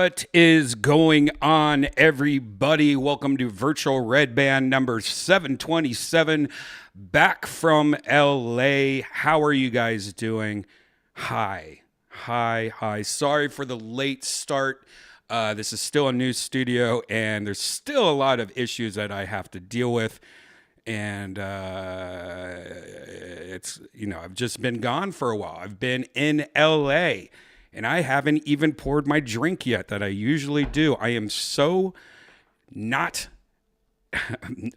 What is going on, everybody? Welcome to Virtual Redban number 727, back from LA. How are you guys doing? Hi. Sorry for the late start. This is still a new studio, and there's still a lot of issues that I have to deal with. And I've just been gone for a while. I've been in LA. And I haven't even poured my drink yet that I usually do. I am so not,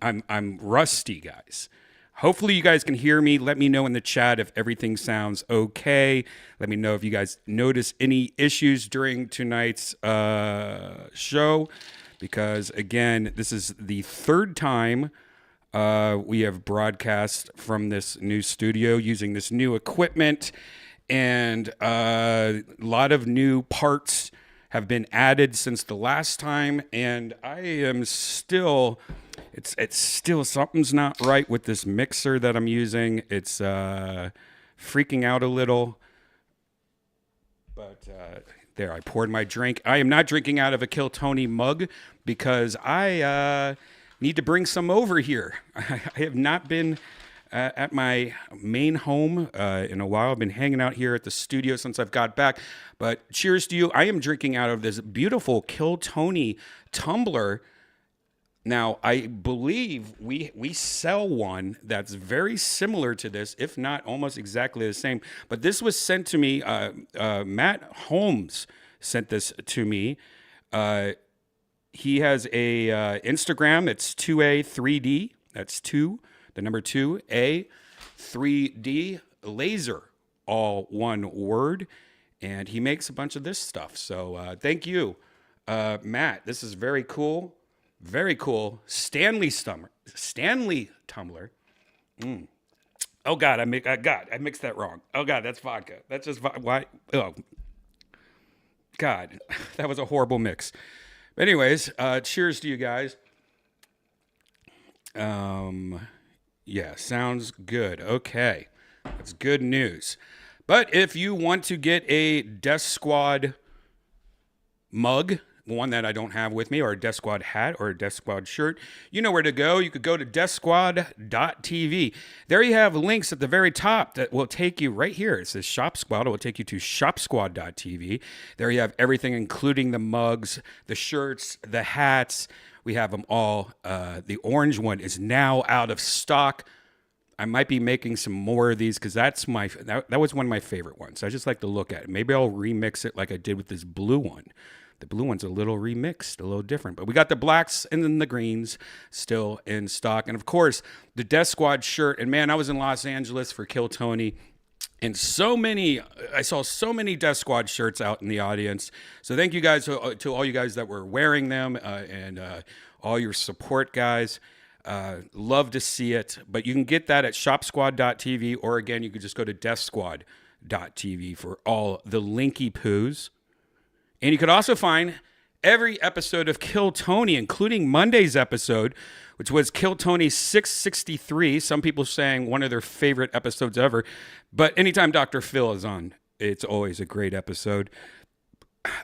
I'm rusty, guys. Hopefully you guys can hear me. Let me know in the chat if everything sounds okay. Let me know if you guys notice any issues during tonight's show. Because again, this is the third time we have broadcast from this new studio using this new equipment. And a lot of new parts have been added since the last time, and I am still, it's still, something's not right with this mixer that I'm using. It's freaking out a little, but there, I poured my drink. I am not drinking out of a Kill Tony mug because I need to bring some over here. I have not been at my main home in a while. I've been hanging out here at the studio since I've got back. But cheers to you. I am drinking out of this beautiful Kill Tony tumbler. Now, I believe we sell one that's very similar to this, if not almost exactly the same. But this was sent to me. Matt Holmes sent this to me. He has a Instagram. It's 2A3D. That's 2. The number 2A, 3D, laser, all one word. And he makes a bunch of this stuff. So thank you, Matt. This is very cool. Very cool. Stanley tumbler. Oh, God, I mixed that wrong. Oh, God, that's vodka. That's just why? Oh, God, that was a horrible mix. But anyways, cheers to you guys. Yeah, sounds good. Okay, that's good news. But if you want to get a Death Squad mug, one that I don't have with me, or a Death Squad hat, or a Death Squad shirt, you know where to go. You could go to DEATHSQUAD.tv. There you have links at the very top that will take you right here. It says Shop Squad. It will take you to ShopSquad.tv. There you have everything, including the mugs, the shirts, the hats. We have them all. The orange one is now out of stock. I might be making some more of these because that was one of my favorite ones. I just like to look at it. Maybe I'll remix it like I did with this blue one. The blue one's a little remixed, a little different. But we got the blacks and then the greens still in stock. And of course, the Death Squad shirt. And man, I was in Los Angeles for Kill Tony. And I saw so many Death Squad shirts out in the audience. So thank you guys to all you guys that were wearing them and all your support, guys. Love to see it. But you can get that at ShopSquad.tv, or again, you could just go to DeathSquad.tv for all the linky poos. And you could also find every episode of Kill Tony, including Monday's episode, which was Kill Tony 663. Some people saying one of their favorite episodes ever. But anytime Dr. Phil is on, it's always a great episode.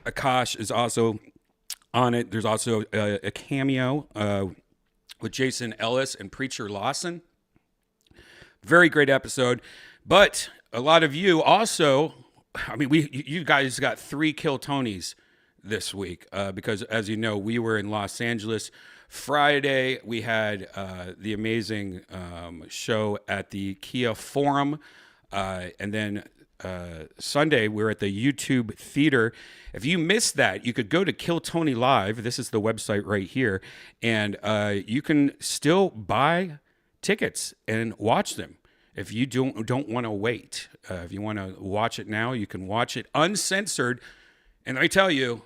Akash is also on it. There's also a cameo with Jason Ellis and Preacher Lawson. Very great episode. But a lot of you also, you guys got 3 Kill Tonys this week because, as you know, we were in Los Angeles. Friday, we had the amazing show at the Kia Forum. And then Sunday, we're at the YouTube Theater. If you missed that, you could go to Kill Tony Live. This is the website right here. And you can still buy tickets and watch them. If you don't want to wait. If you want to watch it now, you can watch it uncensored. And I tell you,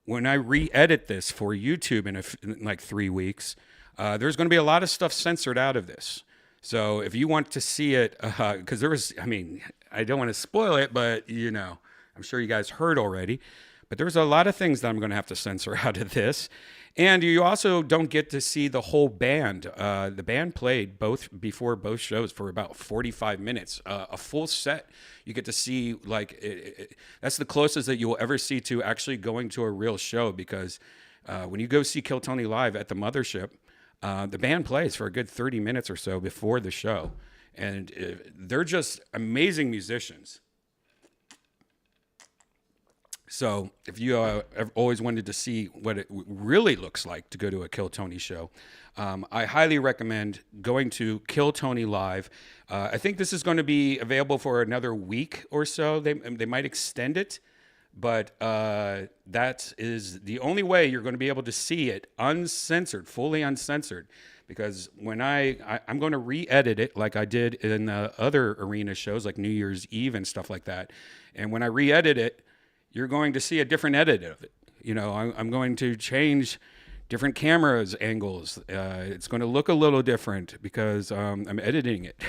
when I re-edit this for YouTube in like 3 weeks, there's going to be a lot of stuff censored out of this. So if you want to see it, because I don't want to spoil it, but I'm sure you guys heard already. But there's a lot of things that I'm going to have to censor out of this. And you also don't get to see the whole band. The band played before both shows for about 45 minutes, a full set. You get to see that's the closest that you will ever see to actually going to a real show, because when you go see Kill Tony live at the Mothership, the band plays for a good 30 minutes or so before the show, and they're just amazing musicians. So if you have always wanted to see what it really looks like to go to a Kill Tony show, I highly recommend going to Kill Tony Live. I think this is going to be available for another week or so. They might extend it, but that is the only way you're going to be able to see it uncensored, fully uncensored. Because when I'm going to re-edit it like I did in the other arena shows, like New Year's Eve and stuff like that. And when I re-edit it, you're going to see a different edit of it. You know, I'm going to change different cameras angles. It's going to look a little different because I'm editing it,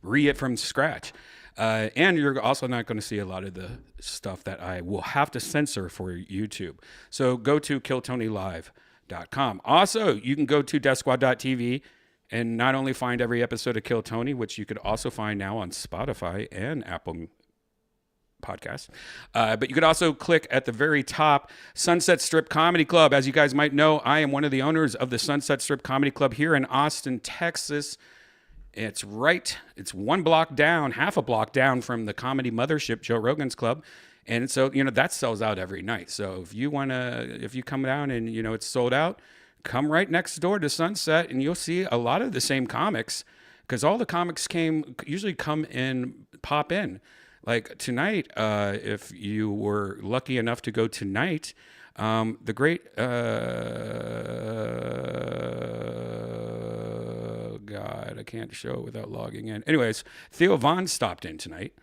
re-it from scratch. And you're also not going to see a lot of the stuff that I will have to censor for YouTube. So go to killtonylive.com. Also, you can go to DeathSquad.tv and not only find every episode of Kill Tony, which you could also find now on Spotify and Apple Podcasts, but you could also click at the very top, Sunset Strip Comedy Club. As you guys might know, I am one of the owners of the Sunset Strip Comedy Club here in Austin, Texas. It's one block down, half a block down from the comedy mothership, Joe Rogan's Club. And so, that sells out every night. So if you come down and, it's sold out, come right next door to Sunset and you'll see a lot of the same comics, because all the comics usually pop in. Like tonight, if you were lucky enough to go tonight, the great, God, I can't show it without logging in. Anyways, Theo Von stopped in tonight.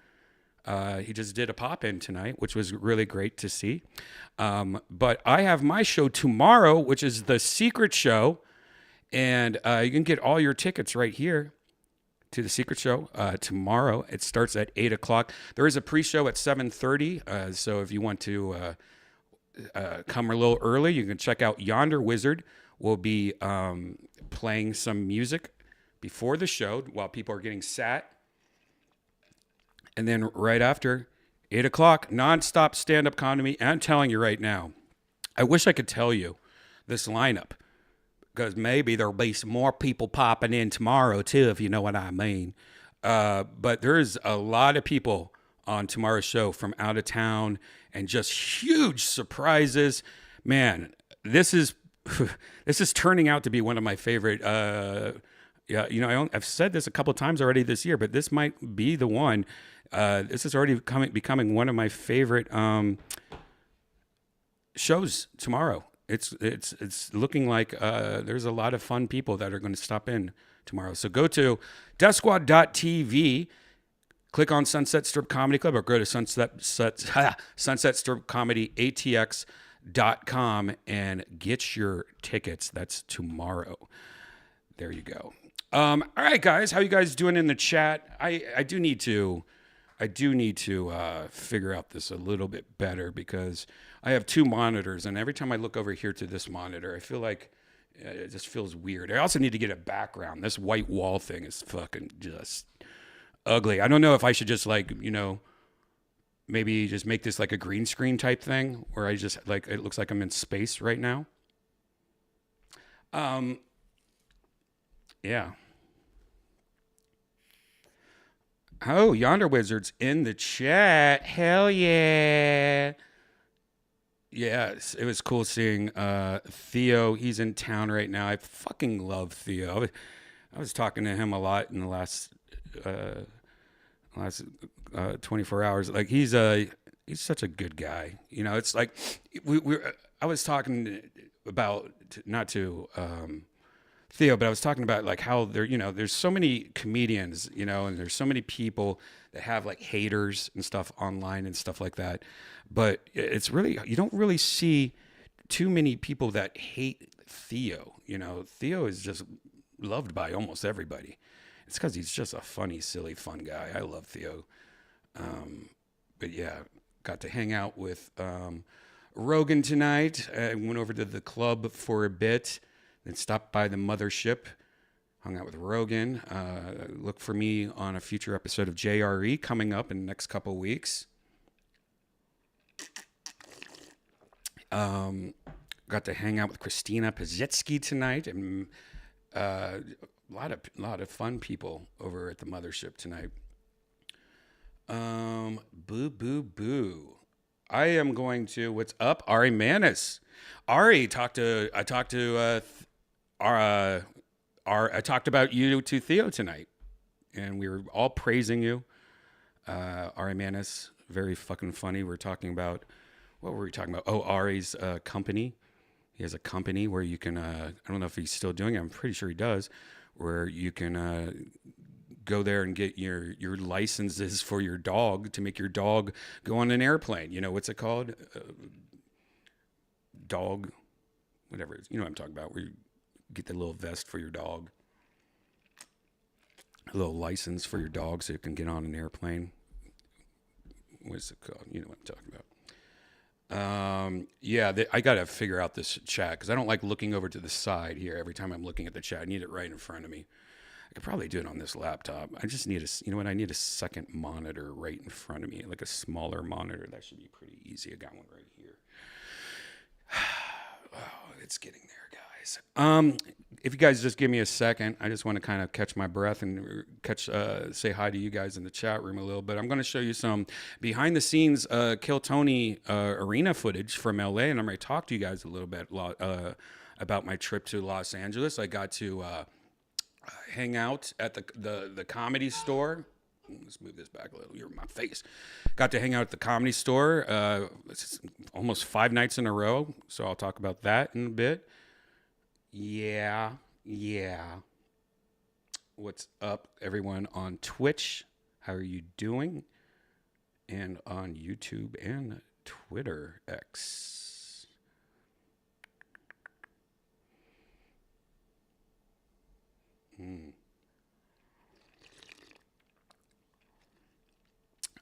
He just did a pop-in tonight, which was really great to see. But I have my show tomorrow, which is the secret show. And you can get all your tickets right here to the secret show tomorrow. It starts at 8 o'clock. There is a pre-show at 7:30. So if you want to come a little early, you can check out Yonder Wizard. We'll be playing some music before the show while people are getting sat. And then right after, 8 o'clock, nonstop stand-up comedy. And I'm telling you right now, I wish I could tell you this lineup, because maybe there'll be some more people popping in tomorrow too, if you know what I mean. But there's a lot of people on tomorrow's show from out of town and just huge surprises. Man, this is turning out to be one of my favorite. I've said this a couple of times already this year, but this might be the one. This is already becoming one of my favorite shows tomorrow. It's looking like there's a lot of fun people that are going to stop in tomorrow. So go to DeathSquad.tv, click on Sunset Strip Comedy Club, or go to Sunset Strip Comedy ATX.com and get your tickets. That's tomorrow. There you go. All right, guys, how you guys doing in the chat? I do need to figure out this a little bit better, because I have two monitors, and every time I look over here to this monitor, I feel like it just feels weird. I also need to get a background. This white wall thing is fucking just ugly. I don't know if I should just maybe just make this like a green screen type thing, where I just it looks like I'm in space right now. Yeah. Oh, Yonder Wizard's in the chat. Hell yeah. Yes, it was cool seeing Theo. He's in town right now. I fucking love Theo. I was talking to him a lot in the last 24 hours. Like he's such a good guy. It's like I was talking about not to Theo, but I was talking about like how there's so many comedians, and there's so many people that have like haters and stuff online and stuff like that. But it's really, you don't really see too many people that hate Theo. Theo is just loved by almost everybody. It's because he's just a funny, silly, fun guy. I love Theo. But yeah, got to hang out with Rogan tonight. I went over to the club for a bit, then stopped by the mothership, hung out with Rogan. Look for me on a future episode of JRE coming up in the next couple weeks. Got to hang out with Christina Pazitsky tonight, and a lot of fun people over at the mothership tonight. Boo boo boo. I am going to. What's up, Ari Manis? Ari, I talked about you to Theo tonight, and we were all praising you. Ari Manis, very fucking funny. We're talking about, what were we talking about? Oh, Ari's company. He has a company where you can. I don't know if he's still doing it. I'm pretty sure he does. Where you can go there and get your licenses for your dog to make your dog go on an airplane. You know, what's it called? Dog, whatever it is. You know what I'm talking about, where you get the little vest for your dog. A little license for your dog so you can get on an airplane. What's it called? You know what I'm talking about. I got to figure out this chat because I don't like looking over to the side here every time I'm looking at the chat. I need it right in front of me. I could probably do it on this laptop. I just need I need a second monitor right in front of me, like a smaller monitor. That should be pretty easy. I got one right here. Oh, it's getting there, guys. If you guys just give me a second, I just want to kind of catch my breath and say hi to you guys in the chat room a little bit. I'm going to show you some behind the scenes Kill Tony arena footage from LA, and I'm going to talk to you guys a little bit about my trip to Los Angeles. I got to hang out at the Comedy Store. Let's move this back a little. You're in my face. Got to hang out at the Comedy Store almost 5 nights in a row, so I'll talk about that in a bit. Yeah. What's up, everyone on Twitch? How are you doing? And on YouTube and Twitter X.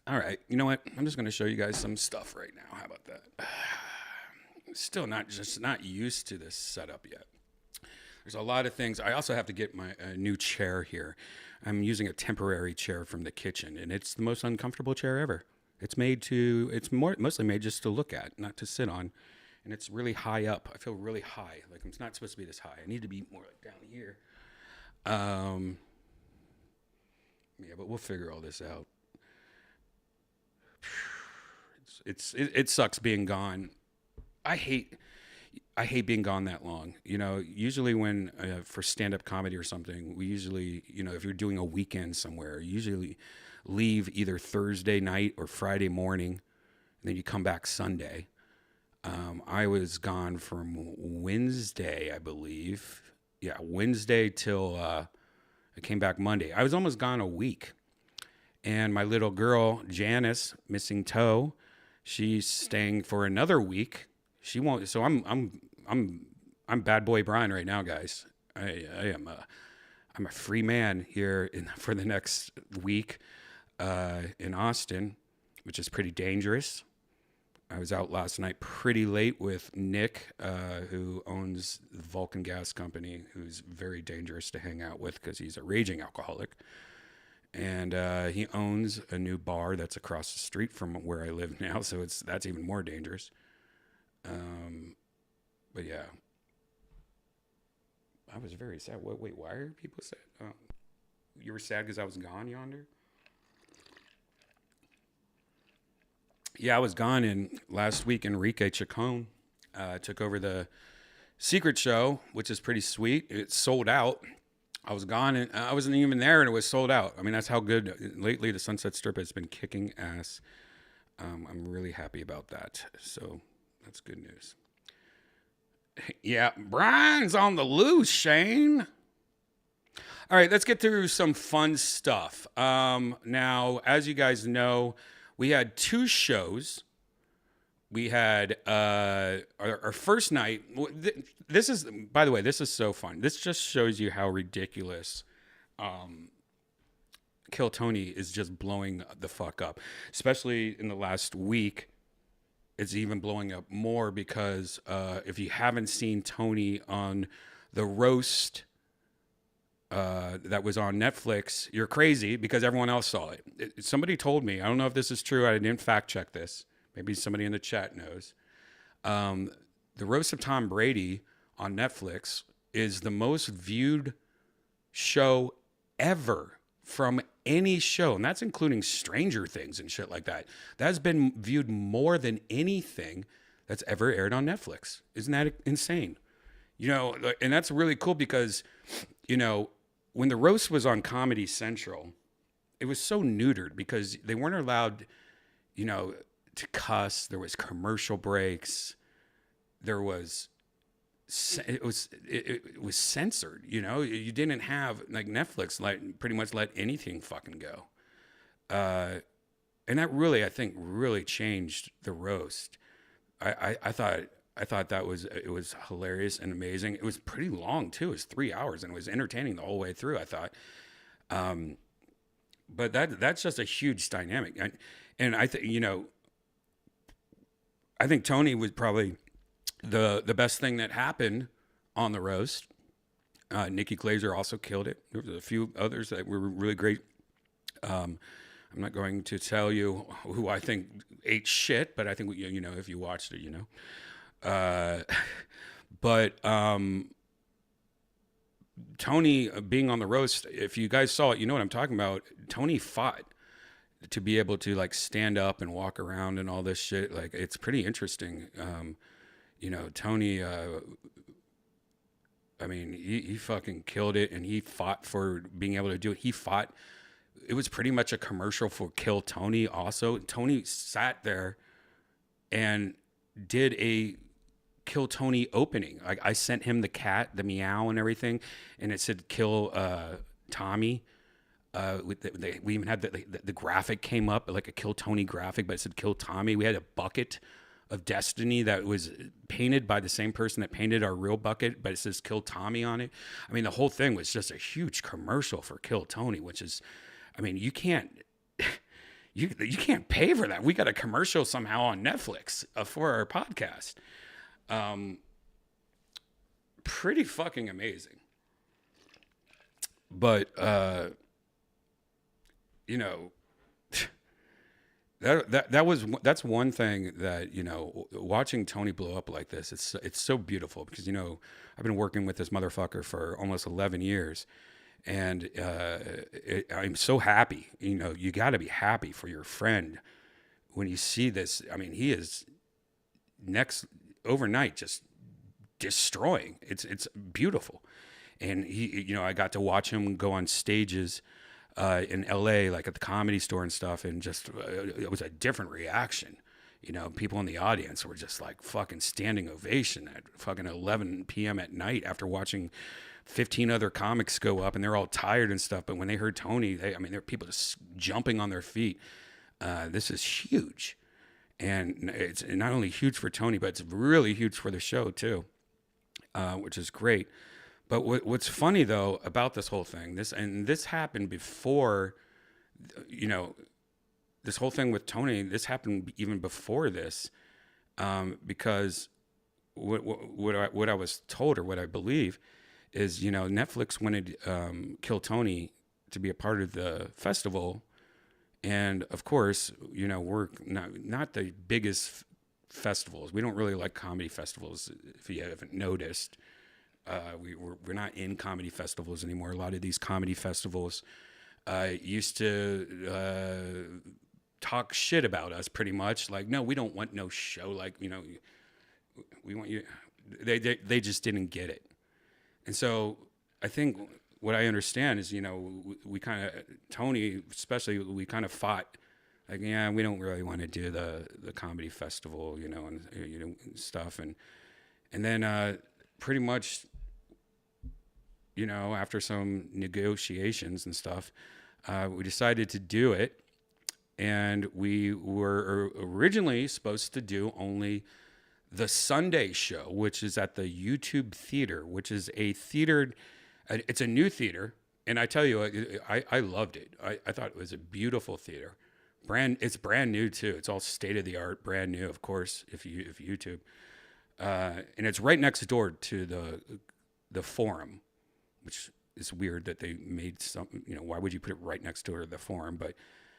All right, you know what? I'm just going to show you guys some stuff right now. How about that? Still not used to this setup yet. There's a lot of things. I also have to get my new chair here. I'm using a temporary chair from the kitchen, and it's the most uncomfortable chair ever. It's mostly made just to look at, not to sit on. And it's really high up. I feel really high. Like it's not supposed to be this high. I need to be more like down here. Yeah, but we'll figure all this out. It sucks being gone. I hate being gone that long. You know, usually when for stand-up comedy or something, we usually, if you're doing a weekend somewhere, you usually leave either Thursday night or Friday morning, and then you come back Sunday. I was gone from Wednesday, I believe. Yeah, Wednesday till I came back Monday. I was almost gone a week. And my little girl, Janice, missing toe, she's staying for another week. She won't. So I'm bad boy Brian right now, guys. I'm a free man here for the next week in Austin, which is pretty dangerous. I was out last night pretty late with Nick, who owns the Vulcan Gas Company, who's very dangerous to hang out with because he's a raging alcoholic. And he owns a new bar that's across the street from where I live now, so that's even more dangerous. But yeah, I was very sad. Wait, why are people sad? You were sad because I was gone yonder? Yeah, I was gone, and last week Enrique Chacon took over the Secret Show, which is pretty sweet. It sold out. I was gone, and I wasn't even there, and it was sold out. I mean, that's how good. Lately, the Sunset Strip has been kicking ass. I'm really happy about that. So that's good news. Yeah, Brian's on the loose, Shane. All right, let's get through some fun stuff. Now, as you guys know, we had 2 shows. We had our first night. This is, by the way, this is so fun. This just shows you how ridiculous Kill Tony is just blowing the fuck up, especially in the last week. it's even blowing up more because if you haven't seen Tony on the roast that was on Netflix, you're crazy because everyone else saw it. Somebody told me, I don't know if this is true, I didn't fact check this. Maybe somebody in the chat knows. The roast of Tom Brady on Netflix is the most viewed show ever from any show, and that's including Stranger Things and shit like that. That's been viewed more than anything that's ever aired on Netflix. Isn't that insane? You know, and that's really cool because, you know, when the roast was on Comedy Central, it was so neutered because they weren't allowed, you know, to cuss. There was commercial breaks. There was it was censored. You know, you didn't have like Netflix pretty much let anything fucking go. And that really, I think, really changed the roast. I thought that was hilarious and amazing. It was pretty long too. It was 3 hours and it was entertaining the whole way through, I thought. But that's just a huge dynamic. And I think, you know, I think Tony was probably the best thing that happened on the roast. Nikki Glazer also killed it. There was a few others that were really great. I'm not going to tell you who I think ate shit, but I think, you know, if you watched it, you know. But Tony being on the roast, if you guys saw it, you know what I'm talking about. Tony fought to be able to like stand up and walk around and all this shit. Like, it's pretty interesting. You know, Tony, I mean, he fucking killed it, and he fought for being able to do it. He fought. It was pretty much a commercial for Kill Tony also. Tony sat there and did a Kill Tony opening. I sent him the cat, the meow and everything, and it said Kill Tommy. We even had the graphic came up, like a Kill Tony graphic, but it said Kill Tommy. We had a bucket of Destiny that was painted by the same person that painted our real bucket, but it says Kill Tommy on it. I mean, the whole thing was just a huge commercial for Kill Tony, which is, I mean, you can't pay for that. We got a commercial somehow on Netflix for our podcast. Pretty fucking amazing. But you know, that's one thing that, you know, watching Tony blow up like this, it's so beautiful because, you know, I've been working with this motherfucker for almost 11 years, and I'm so happy. You know, you got to be happy for your friend when you see this. I mean, he is overnight just destroying. It's beautiful, and he, you know, I got to watch him go on stages in LA, like at the Comedy Store and stuff, and just it was a different reaction. You know, people in the audience were just like fucking standing ovation at fucking 11 p.m. at night after watching 15 other comics go up, and they're all tired and stuff. But when they heard Tony, there are people just jumping on their feet. This is huge, and it's not only huge for Tony, but it's really huge for the show too, which is great. But what's funny though about this whole thing, this happened before, you know, this whole thing with Tony. This happened even before this, because what I was told, or what I believe, is, you know, Netflix wanted Kill Tony to be a part of the festival, and of course, you know, we're not the biggest festivals. We don't really like comedy festivals, if you haven't noticed. We're not in comedy festivals anymore. A lot of these comedy festivals used to talk shit about us, pretty much. Like, no, we don't want no show. Like, you know, we want you. They just didn't get it. And so I think what I understand is, you know, we kind of, Tony especially, we kind of fought. Like, yeah, we don't really want to do the comedy festival, you know, and you know, stuff, and then pretty much, you know, after some negotiations and stuff, we decided to do it. And we were originally supposed to do only the Sunday show, which is at the YouTube Theater, which is a theater. It's a new theater. And I tell you, I loved it. I thought it was a beautiful theater. It's brand new too. It's all state of the art, brand new, of course, if YouTube. And it's right next door to the Forum, which is weird that they made something. Why would you put it right next door to the Forum? But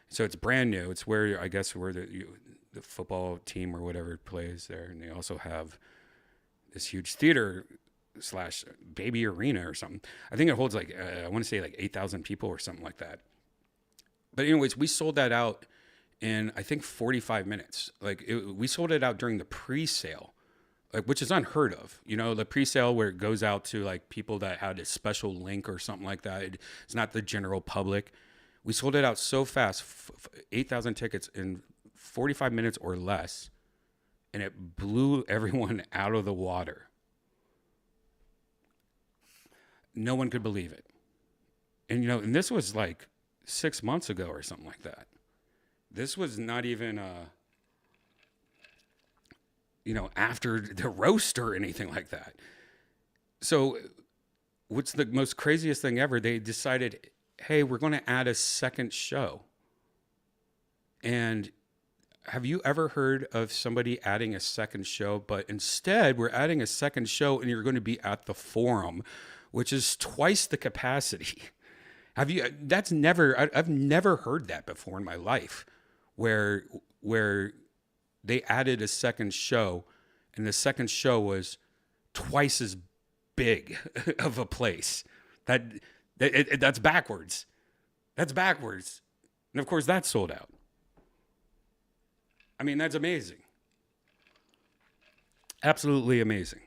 so it's brand new. It's where I guess where the football team or whatever plays there, and they also have this huge theater / baby arena or something. I think it holds like I want to say like 8,000 people or something like that. But anyways, we sold that out in I think 45 minutes. We sold it out during the pre-sale, which is unheard of. The pre-sale where it goes out to like people that had a special link or something like that. It's not the general public. We sold it out so fast, 8,000 tickets in 45 minutes or less, and it blew everyone out of the water. No one could believe it. And this was like 6 months ago or something like that. This was not even after the roast or anything like that. So what's the most craziest thing ever? They decided, hey, we're going to add a second show. And have you ever heard of somebody adding a second show? But instead, we're adding a second show and you're going to be at the Forum, which is twice the capacity. I've never heard that before in my life, where they added a second show, and the second show was twice as big of a place. That's backwards. That's backwards. And of course, that's sold out. I mean, that's amazing. Absolutely amazing.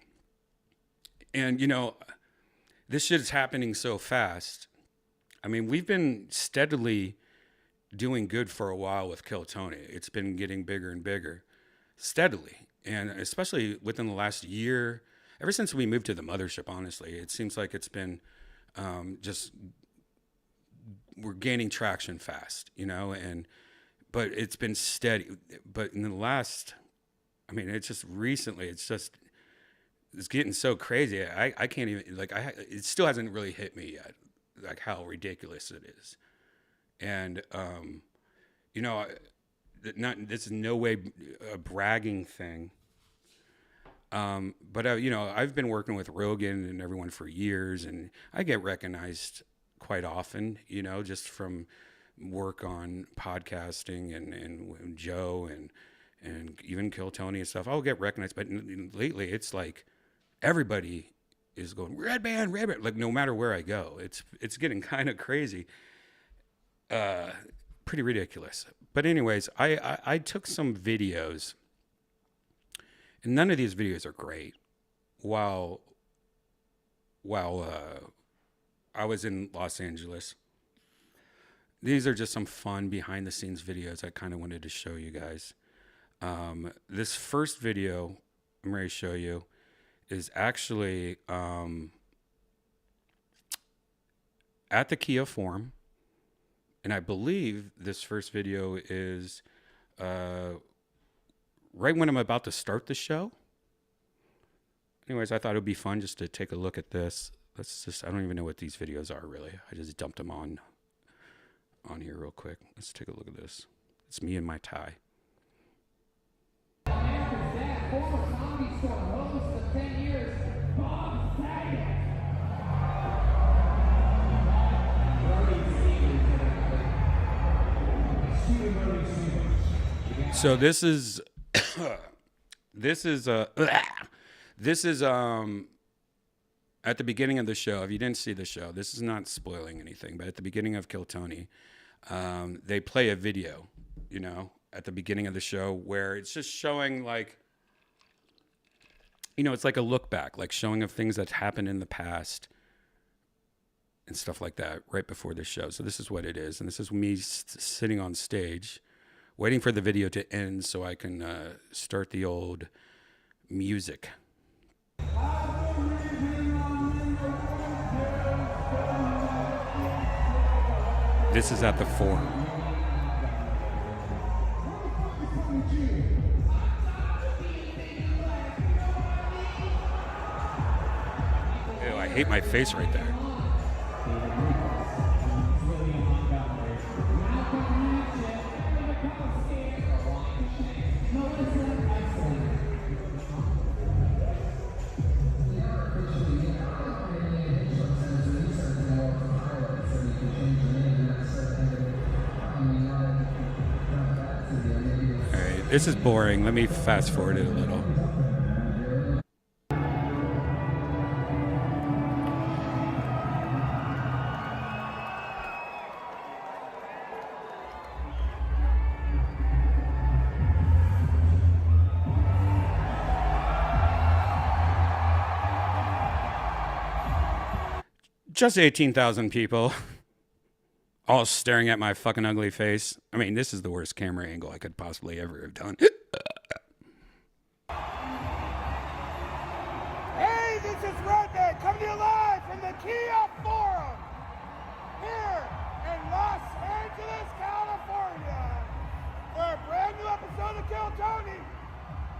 And, this shit is happening so fast. I mean, we've been steadily doing good for a while with Kill Tony. It's been getting bigger and bigger, steadily. And especially within the last year, ever since we moved to the mothership, honestly, it seems like it's been we're gaining traction fast, but it's been steady. But in the last, it's just recently, it's getting so crazy. I can't even, it still hasn't really hit me yet, like how ridiculous it is. And, this is no way a bragging thing. But I've been working with Rogan and everyone for years, and I get recognized quite often, just from work on podcasting and Joe and even Kill Tony and stuff. I'll get recognized, but lately it's like everybody is going Redban, like no matter where I go. It's getting kind of crazy. Pretty ridiculous. But anyways, I took some videos, and none of these videos are great. While I was in Los Angeles, these are just some fun behind the scenes videos I kind of wanted to show you guys. This first video I'm going to show you is actually at the Kia Forum. And I believe this first video is right when I'm about to start the show. Anyways, I thought it would be fun just to take a look at this. I don't even know what these videos are really. I just dumped them on here real quick. Let's take a look at this. It's me and my tie. So this is at the beginning of the show. If you didn't see the show, this is not spoiling anything, but at the beginning of Kill Tony, they play a video, at the beginning of the show where it's just showing it's like a look back, like showing of things that happened in the past and stuff like that right before the show. So this is what it is. And this is me sitting on stage waiting for the video to end so I can start the old music. This is at the Forum. Ew, I hate my face right there. This is boring. Let me fast forward it a little. Just 18,000 people. All staring at my fucking ugly face. I mean, this is the worst camera angle I could possibly ever have done. Hey, this is Redban coming to you live from the Kia Forum here in Los Angeles, California for a brand new episode of Kill Tony.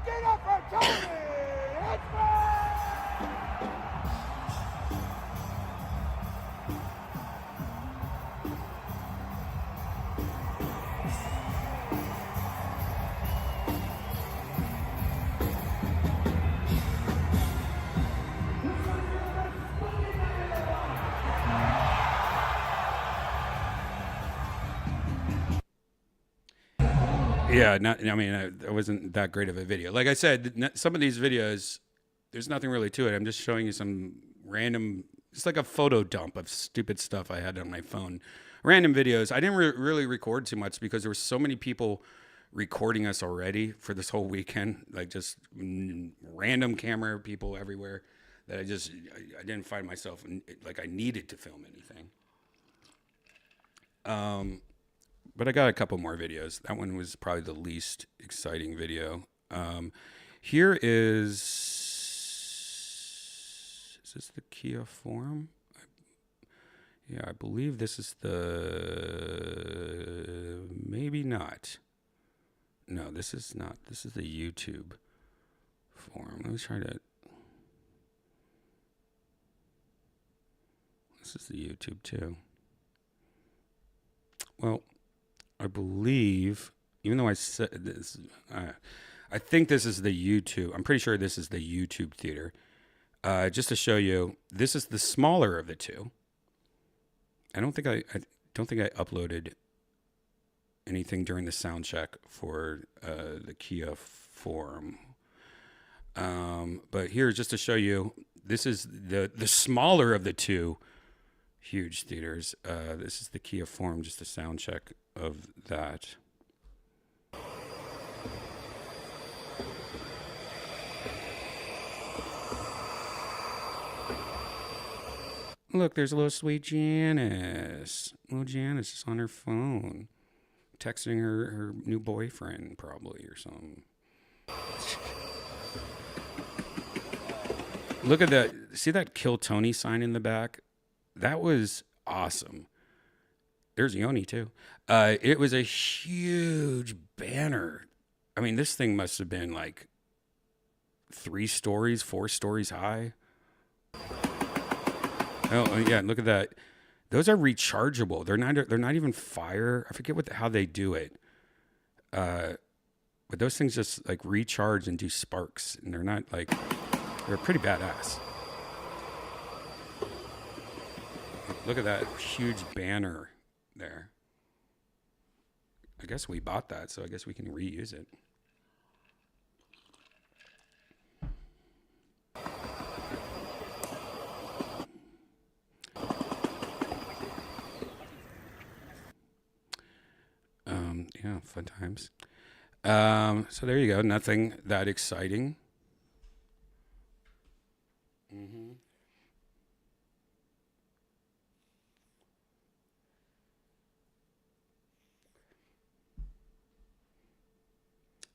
Get up for Tony! It's Yeah, I mean, it wasn't that great of a video. Like I said, some of these videos, there's nothing really to it. I'm just showing you some random, it's like a photo dump of stupid stuff I had on my phone. Random videos. I didn't really record too much because there were so many people recording us already for this whole weekend. Like just random camera people everywhere that I didn't find myself, like I needed to film anything. But I got a couple more videos. That one was probably the least exciting video. Here is this the Kia Forum? Yeah, I believe this is the, maybe not. No, this is not. This is the YouTube Forum. Let me try to, this is the YouTube too. Well, I believe, even though I said this, I think this is the YouTube. I'm pretty sure this is the YouTube theater. Just to show you, this is the smaller of the two. I don't think I uploaded anything during the sound check for the Kia Forum. But here, just to show you, this is the smaller of the two huge theaters. This is the Kia Forum, just a sound check of that. Look, there's a little sweet Janice. Little Janice is on her phone, texting her new boyfriend, probably, or something. Look at that. See that Kill Tony sign in the back? That was awesome. There's Yoni, too. It was a huge banner. I mean, this thing must have been like 4 stories high. Oh, yeah, look at that. Those are rechargeable. They're not even fire. I forget how they do it. But those things just like recharge and do sparks. And they're pretty badass. Look at that huge banner there. I guess we bought that, so I guess we can reuse it. Yeah, fun times. So there you go. Nothing that exciting. Mm-hmm.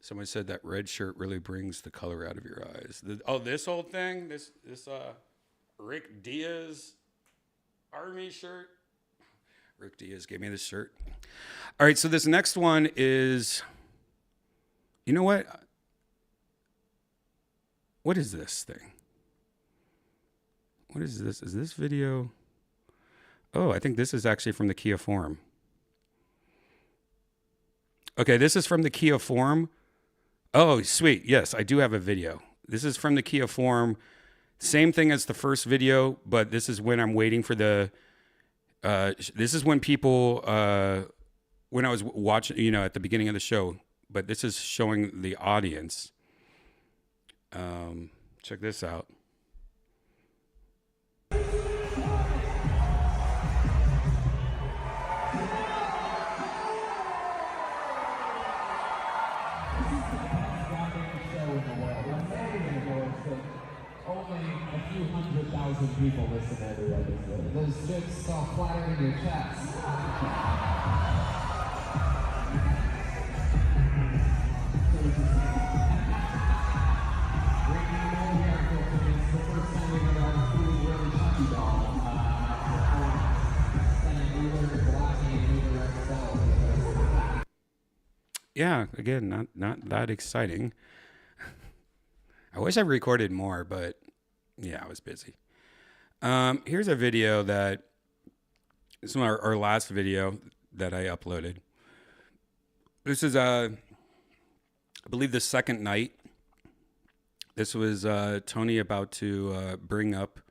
Someone said that red shirt really brings the color out of your eyes. This old thing, this Rick Diaz army shirt. Rick Diaz gave me this shirt. All right, so this next one is, you know what? What is this thing? What is this? Is this video? Oh, I think this is actually from the Kia Forum. Okay, this is from the Kia Forum. Oh, sweet. Yes, I do have a video. This is from the Kia Forum. Same thing as the first video, but this is when I'm waiting for the... this is when people... when I was watching, at the beginning of the show, but this is showing the audience. Check this out. Only a few 100,000 people listen every episode. Those jokes all flattering your chest. Yeah, again, not that exciting. I wish I recorded more, but yeah, I was busy. Here's a video this is our last video that I uploaded. This is I believe the second night. This was Tony about to bring up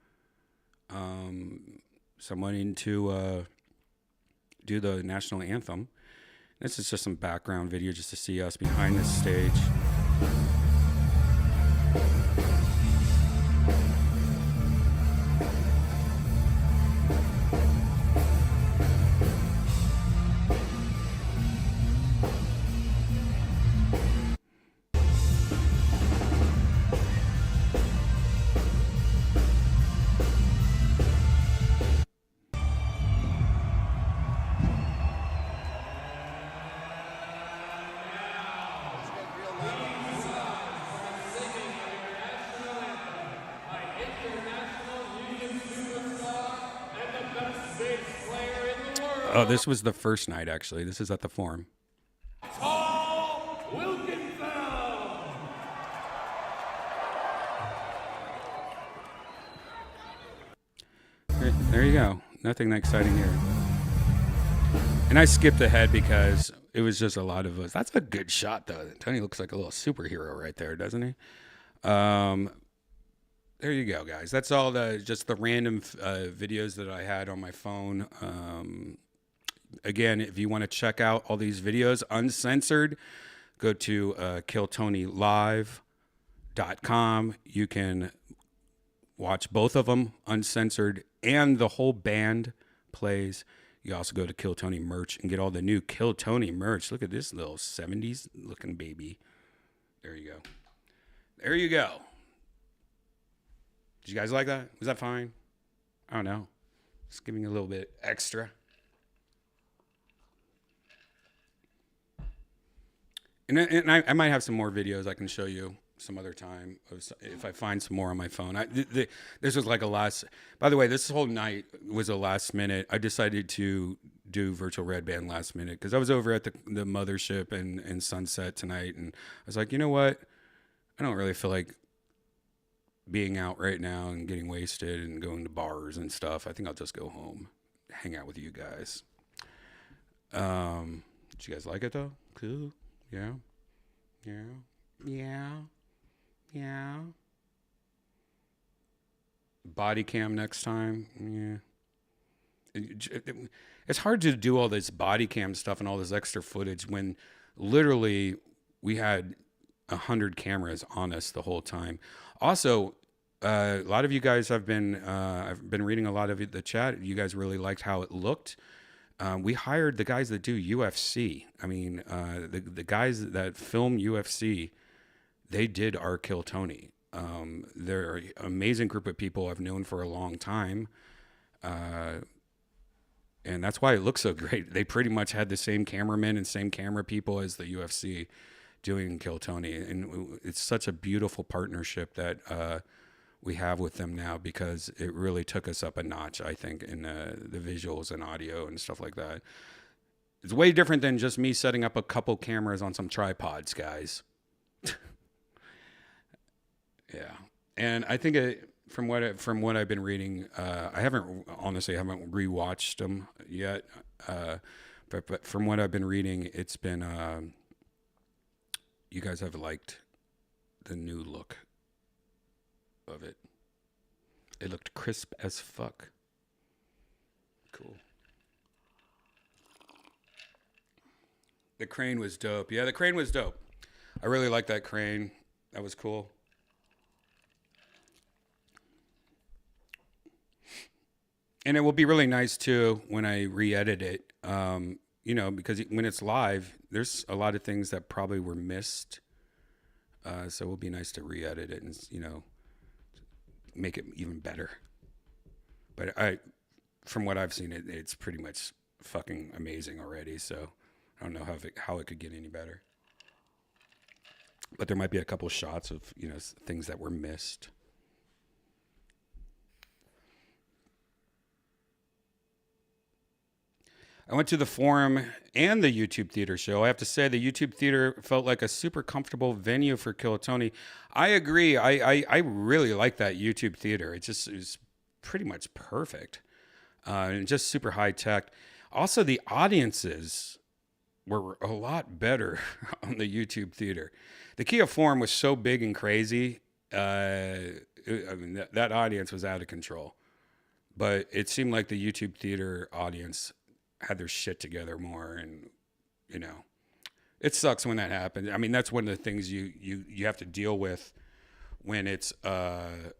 someone to do the national anthem. This is just some background video just to see us behind the stage. Oh, this was the first night, actually. This is at the Forum. There you go. Nothing exciting here. And I skipped ahead because it was just a lot of us. That's a good shot, though. Tony looks like a little superhero right there, doesn't he? There you go, guys. That's all just the random videos that I had on my phone. Again, if you want to check out all these videos uncensored, go to killtonylive.com. You can watch both of them uncensored, and the whole band plays. You also go to Kill Tony merch and get all the new Kill Tony merch. Look at this little 70s looking baby. There you go. There you go. Did you guys like that? Was that fine? I don't know. Just giving a little bit extra. And I might have some more videos I can show you some other time if I find some more on my phone. This was like by the way, this whole night was a last minute. I decided to do virtual Redban last minute because I was over at the mothership and Sunset tonight. And I was like, you know what? I don't really feel like being out right now and getting wasted and going to bars and stuff. I think I'll just go home, hang out with you guys. Did you guys like it though? Cool. Yeah. Body cam next time. Yeah. It's hard to do all this body cam stuff and all this extra footage when literally we had 100 cameras on us the whole time. Also, a lot of you guys have been, I've been reading a lot of the chat. You guys really liked how it looked. We hired the guys that do UFC. I mean, the guys that film UFC, they did our Kill Tony. They're an amazing group of people I've known for a long time. And that's why it looks so great. They pretty much had the same cameramen and same camera people as the UFC doing Kill Tony. And it's such a beautiful partnership that we have with them now because it really took us up a notch, I think, in the visuals and audio and stuff like that. It's way different than just me setting up a couple cameras on some tripods, guys. Yeah. And I think from what I've been reading, I haven't rewatched them yet. But from what I've been reading, it's been, you guys have liked the new look of it. It looked crisp as fuck. Cool. The crane was dope. Yeah, the crane was dope. I really like that crane. That was cool. And it will be really nice too when I re-edit it. Because when it's live, there's a lot of things that probably were missed. So it will be nice to re-edit it and make it even better. But from what I've seen, it's pretty much fucking amazing already. So I don't know how it could get any better. But there might be a couple shots of things that were missed. I went to the forum and the YouTube theater show. I have to say the YouTube theater felt like a super comfortable venue for Kill-A-Tony. I agree. I really like that YouTube theater. It's pretty much perfect. And just super high tech. Also, the audiences were a lot better on the YouTube theater. The Kia forum was so big and crazy. That audience was out of control. But it seemed like the YouTube theater audience had their shit together more, and it sucks when that happens. I mean, that's one of the things you have to deal with when it's an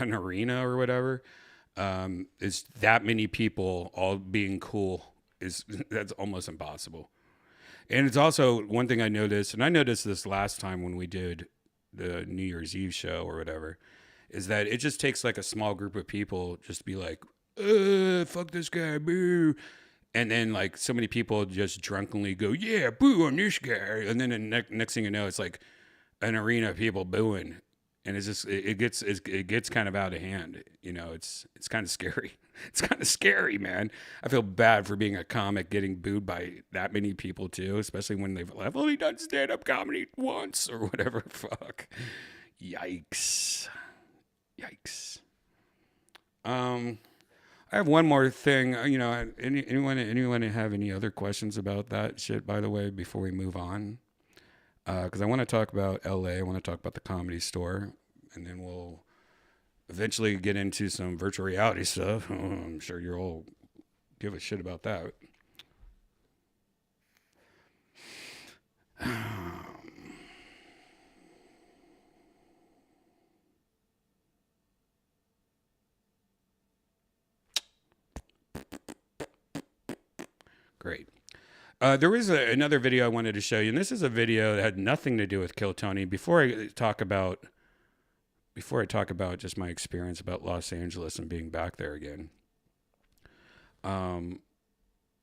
arena or whatever. Is that many people all being cool that's almost impossible. And it's also one thing I noticed, and I noticed this last time when we did the New Year's Eve show or whatever, is that it just takes like a small group of people just to be like, fuck this guy, boo. And then like so many people just drunkenly go, yeah, boo on this guy. And then the next thing you know, it's like an arena of people booing. And it's just, it gets kind of out of hand. It's kind of scary. It's kind of scary, man. I feel bad for being a comic getting booed by that many people too, especially when I've only done stand-up comedy once or whatever. Fuck. Yikes. I have one more thing. Anyone have any other questions about that shit, by the way, before we move on? Because I want to talk about LA. I want to talk about the Comedy Store. And then we'll eventually get into some virtual reality stuff. I'm sure you'll all give a shit about that. Great. There was another video I wanted to show you, and this is a video that had nothing to do with Kill-A-Tony. Before I talk about just my experience about Los Angeles and being back there again,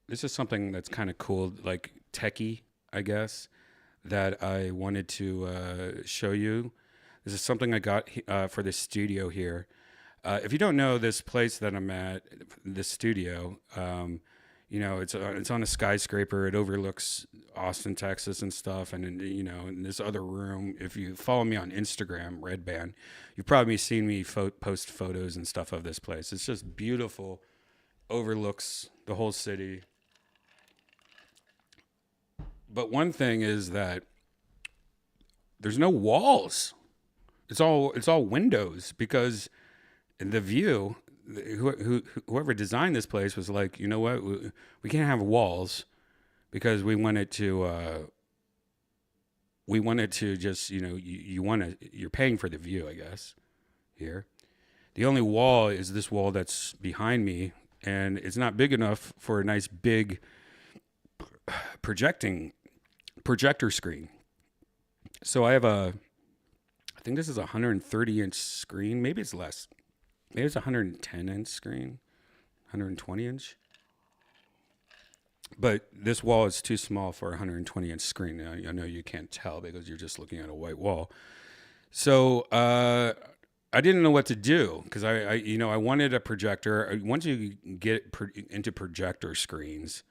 this is something that's kind of cool, like techie, I guess, that I wanted to show you. This is something I got for this studio here. If you don't know this place that I'm at, this studio, it's on a skyscraper. It overlooks Austin, Texas and stuff. And in this other room, if you follow me on Instagram, Redban, you've probably seen me post photos and stuff of this place. It's just beautiful. Overlooks the whole city. But one thing is that there's no walls. It's all windows, because the view, whoever designed this place was like, you know what, we can't have walls, because we wanted to just, you're paying for the view, I guess, here. The only wall is this wall that's behind me, and it's not big enough for a nice big projector screen. So I have I think this is a 130-inch screen. Maybe it's less. Maybe it's a 110-inch screen, 120-inch. But this wall is too small for a 120-inch screen. I know you can't tell because you're just looking at a white wall. So I didn't know what to do, because I wanted a projector. Once you get into projector screens,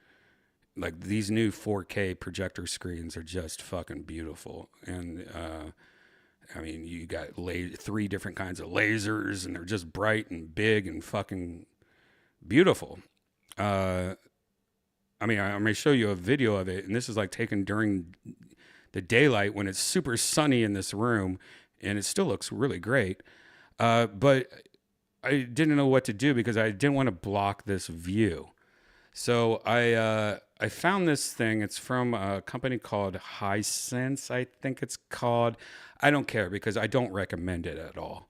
like these new 4K projector screens are just fucking beautiful. And you got 3 different kinds of lasers, and they're just bright and big and fucking beautiful. I'm going to show you a video of it, and this is like taken during the daylight when it's super sunny in this room, and it still looks really great. But I didn't know what to do, because I didn't want to block this view. So I found this thing. It's from a company called Hisense, I think it's called. I don't care because I don't recommend it at all.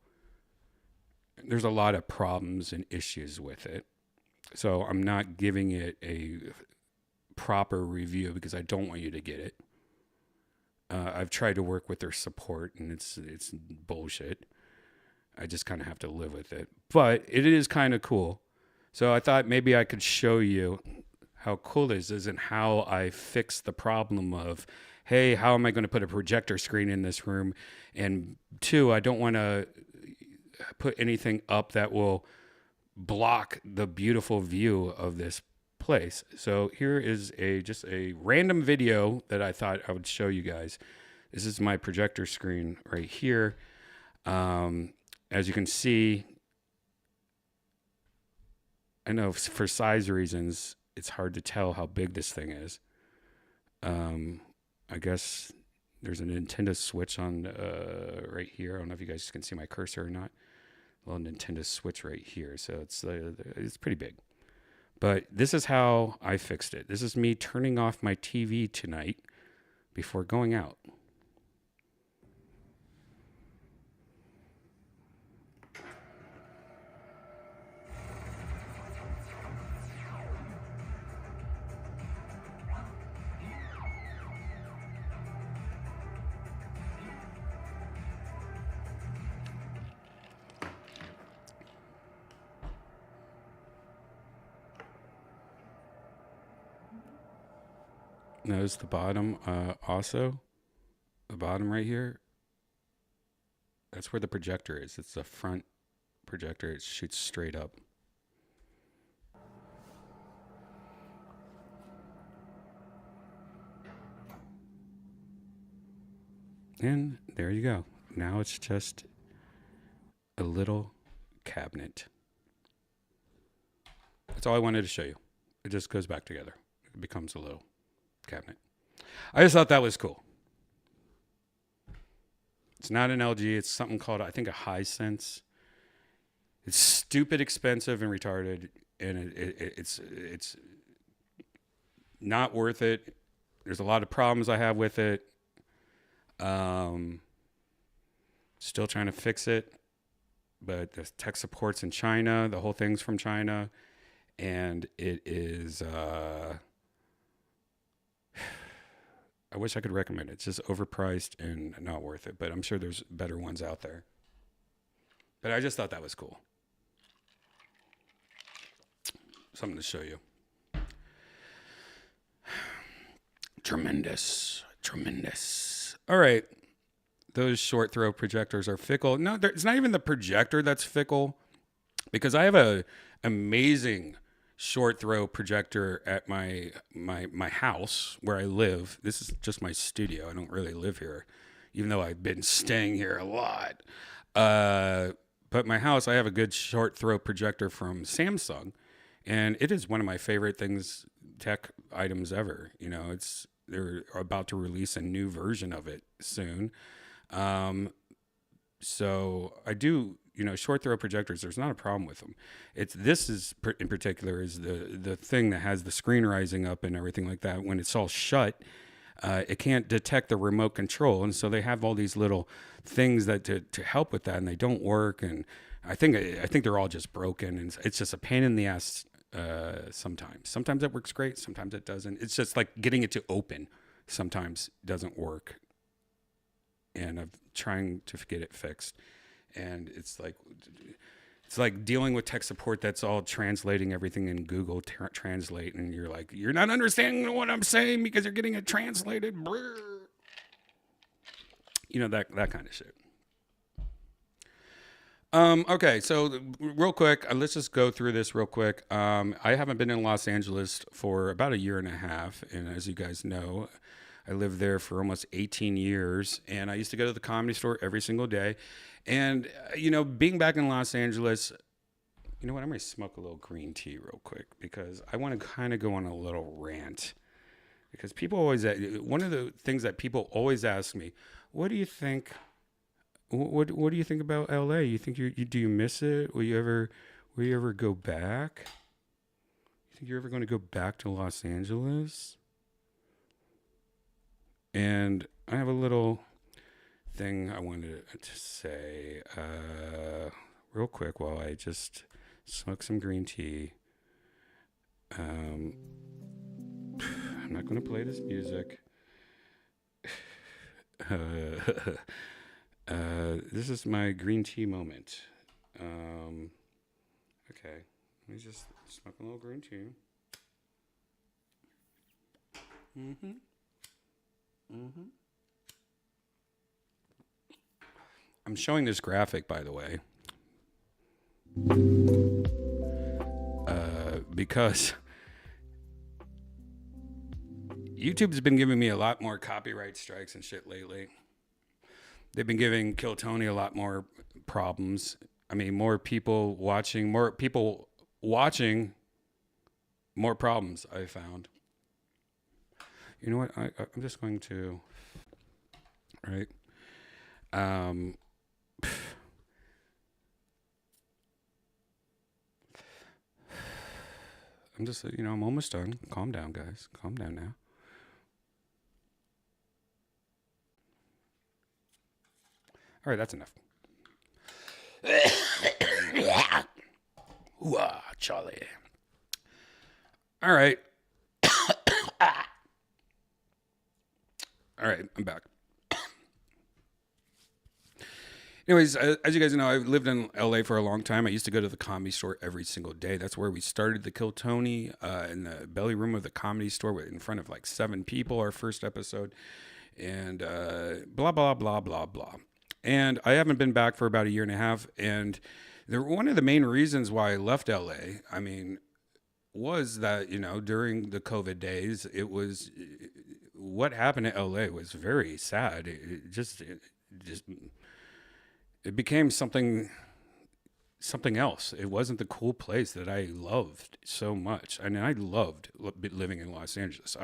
There's a lot of problems and issues with it. So I'm not giving it a proper review because I don't want you to get it. I've tried to work with their support and it's bullshit. I just kind of have to live with it. But it is kind of cool. So I thought maybe I could show you how cool this is and how I fixed the problem of, hey, how am I going to put a projector screen in this room? And two, I don't want to put anything up that will block the beautiful view of this place. So here is just a random video that I thought I would show you guys. This is my projector screen right here. As you can see, I know for size reasons, it's hard to tell how big this thing is. I guess there's a Nintendo Switch on right here. I don't know if you guys can see my cursor or not. A little Nintendo Switch right here. So it's pretty big. But this is how I fixed it. This is me turning off my TV tonight before going out. Notice the bottom also. The bottom right here. That's where the projector is. It's the front projector. It shoots straight up. And there you go. Now it's just a little cabinet. That's all I wanted to show you. It just goes back together. It becomes a little cabinet. I just thought that was cool. It's not an LG. It's something called, I think, a Hisense. It's stupid expensive and retarded, and it's not worth it. There's a lot of problems I have with it. Still trying to fix it, but the tech support's in China. The whole thing's from China, and it is. I wish I could recommend it. It's just overpriced and not worth it, but I'm sure there's better ones out there. But I just thought that was cool. Something to show you. Tremendous. All right. Those short throw projectors are fickle. No, it's not even the projector that's fickle, because I have a amazing short throw projector at my house where I live. This is just my studio. I don't really live here, even though I've been staying here a lot. But my house, I have a good short throw projector from Samsung, and it is one of my favorite things, tech items ever. You know, they're about to release a new version of it soon. So I do, short throw projectors, there's not a problem with them. This is in particular is the thing that has the screen rising up and everything like that. When it's all shut, it can't detect the remote control. And so they have all these little things that to help with that, and they don't work. And I think they're all just broken, and it's just a pain in the ass. Sometimes it works great. Sometimes it doesn't. It's just like getting it to open sometimes doesn't work. And I'm trying to get it fixed. And it's like dealing with tech support that's all translating everything in Google Translate, and you're like, you're not understanding what I'm saying because you're getting it translated. Brr. That kind of shit. Okay, so real quick, let's just go through this real quick. I haven't been in Los Angeles for about a year and a half, and as you guys know, I lived there for almost 18 years, and I used to go to the Comedy Store every single day. And, being back in Los Angeles, you know what? I'm going to smoke a little green tea real quick because I want to kind of go on a little rant. Because one of the things that people always ask me, what do you think? What do you think about LA? You think do you miss it? Will you ever go back? You think you're ever going to go back to Los Angeles? And I have a little thing I wanted to say real quick while I just smoke some green tea. I'm not going to play this music. This is my green tea moment. Okay, let me just smoke a little green tea. I'm showing this graphic, by the way, because YouTube's been giving me a lot more copyright strikes and shit lately. They've been giving Kill Tony a lot more problems. I mean, more people watching, more problems, I found. You know what? I'm just going to, right? I'm just, I'm almost done. Calm down, guys. Calm down now. All right, that's enough. Ooh-ah, Charlie. All right. All right, I'm back. Anyways, as you guys know, I've lived in LA for a long time. I used to go to the Comedy Store every single day. That's where we started the Kill Tony, in the belly room of the Comedy Store in front of like 7 people, our first episode. And blah, blah, blah, blah, blah. And I haven't been back for about a year and a half. And one of the main reasons why I left LA, I mean, was that, during the COVID days, what happened in LA was very sad. It became something else. It wasn't the cool place that I loved so much. I mean, I loved living in Los Angeles.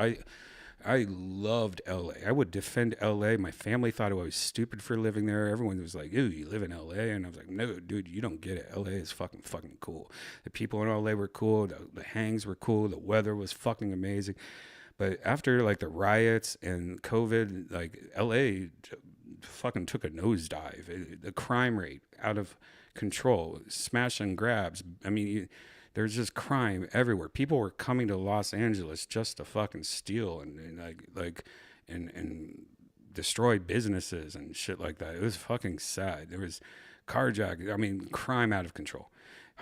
I loved LA. I would defend LA. My family thought I was stupid for living there. Everyone was like, "Ew, you live in LA?" And I was like, "No, dude, you don't get it. LA is fucking cool. The people in LA were cool. The hangs were cool. The weather was fucking amazing." But after like the riots and COVID, like LA fucking took a nosedive. The crime rate out of control, smash and grabs. I mean, there's just crime everywhere. People were coming to Los Angeles just to fucking steal and destroy businesses and shit like that. It was fucking sad. There was carjacking. I mean, crime out of control.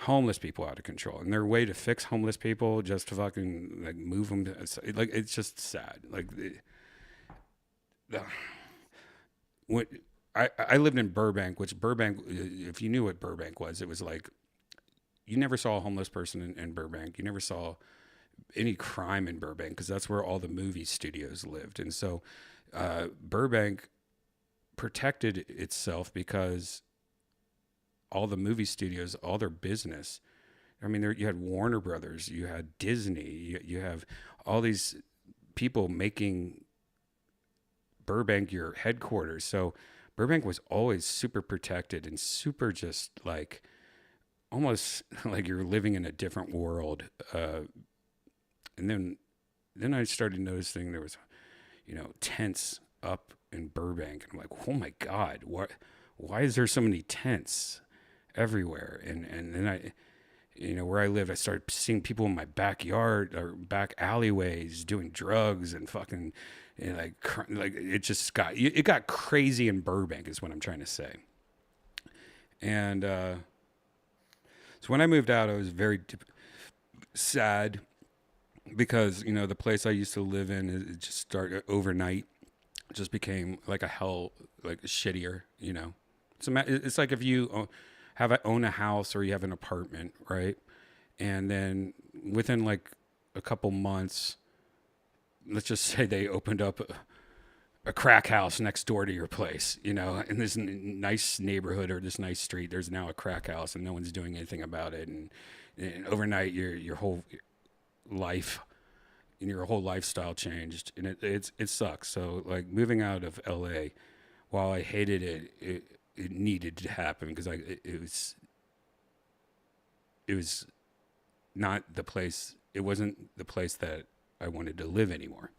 Homeless people out of control. And their way to fix homeless people just to fucking like move them to, like, it's just sad. Like, I lived in Burbank, which Burbank, if you knew what Burbank was, it was like, you never saw a homeless person in Burbank. You never saw any crime in Burbank because that's where all the movie studios lived. And so Burbank protected itself because all the movie studios, all their business, I mean, you had Warner Brothers, you had Disney, you have all these people making Burbank your headquarters. So Burbank was always super protected and super just like, almost like you're living in a different world. And then I started noticing there was, tents up in Burbank. And I'm like, oh my God, why is there so many tents everywhere? And then I, where I live, I started seeing people in my backyard or back alleyways doing drugs and fucking, like it got crazy in Burbank is what I'm trying to say. And, so when I moved out, I was very sad because, the place I used to live in, it just started overnight, just became like a hell, like shittier, It's like if you own a house or you have an apartment, right? And then within like a couple months, let's just say they opened up a crack house next door to your place, in this nice neighborhood or this nice street. There's now a crack house and no one's doing anything about it. And overnight, your whole life and your whole lifestyle changed, and it sucks. So like moving out of LA, while I hated it, it needed to happen because it was not the place it wasn't the place that I wanted to live anymore.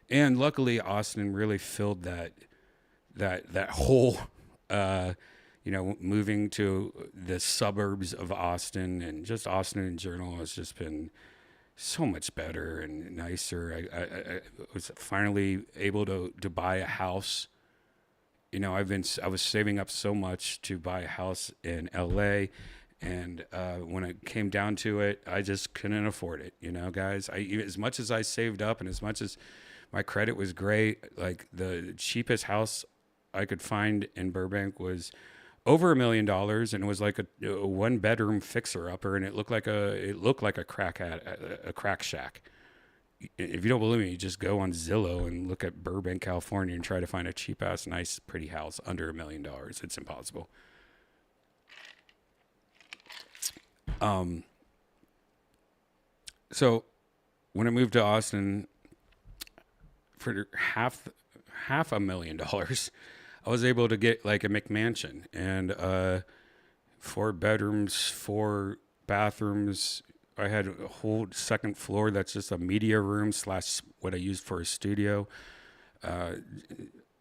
And luckily, Austin really filled that whole, moving to the suburbs of Austin and just Austin in general has just been so much better and nicer. I was finally able to buy a house. I was saving up so much to buy a house in LA, and when it came down to it, I just couldn't afford it. Guys, as much as I saved up and as much as my credit was great, like the cheapest house I could find in Burbank was over $1 million, and it was like a 1-bedroom fixer upper, and it looked like a crack shack. If you don't believe me, you just go on Zillow and look at Burbank, California, and try to find a cheap ass, nice, pretty house under $1 million. It's impossible. So when I moved to Austin for half $1,000,000, I was able to get like a McMansion and 4 bedrooms, 4 bathrooms. I had a whole second floor that's just a media room / what I used for a studio.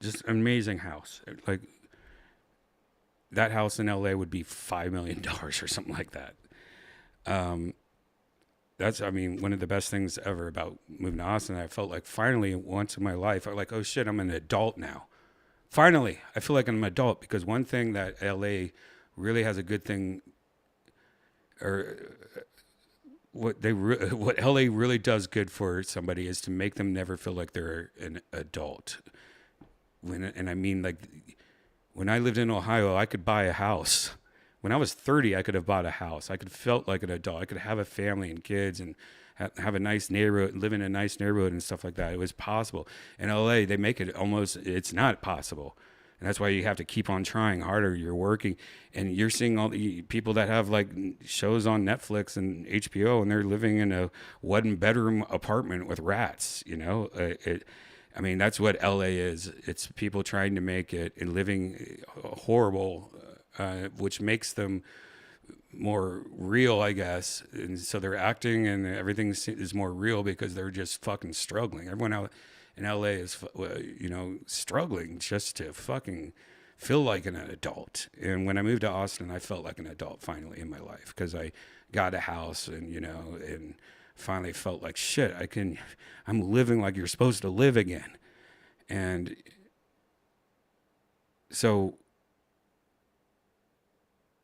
Just an amazing house. Like that house in LA would be $5 million or something like that. That's, one of the best things ever about moving to Austin. I felt like finally once in my life, I was like, oh shit, I'm an adult now. Finally, I feel like I'm an adult, because one thing that LA really has a good thing, or what LA really does good for somebody, is to make them never feel like they're an adult. When I lived in Ohio, I could buy a house. When I was 30, I could have bought a house. I could have felt like an adult. I could have a family and kids and have a nice neighborhood, live in a nice neighborhood and stuff like that. It was possible. In LA, they make it it's not possible. And that's why you have to keep on trying harder. You're working, and you're seeing all the people that have like shows on Netflix and HBO, and they're living in a 1-bedroom apartment with rats. That's what LA is. It's people trying to make it and living horrible, which makes them more real, I guess. And so they're acting and everything is more real because they're just fucking struggling. Everyone out in LA is, struggling just to fucking feel like an adult. And when I moved to Austin, I felt like an adult finally in my life, because I got a house and finally felt like shit. I'm living like you're supposed to live again. And so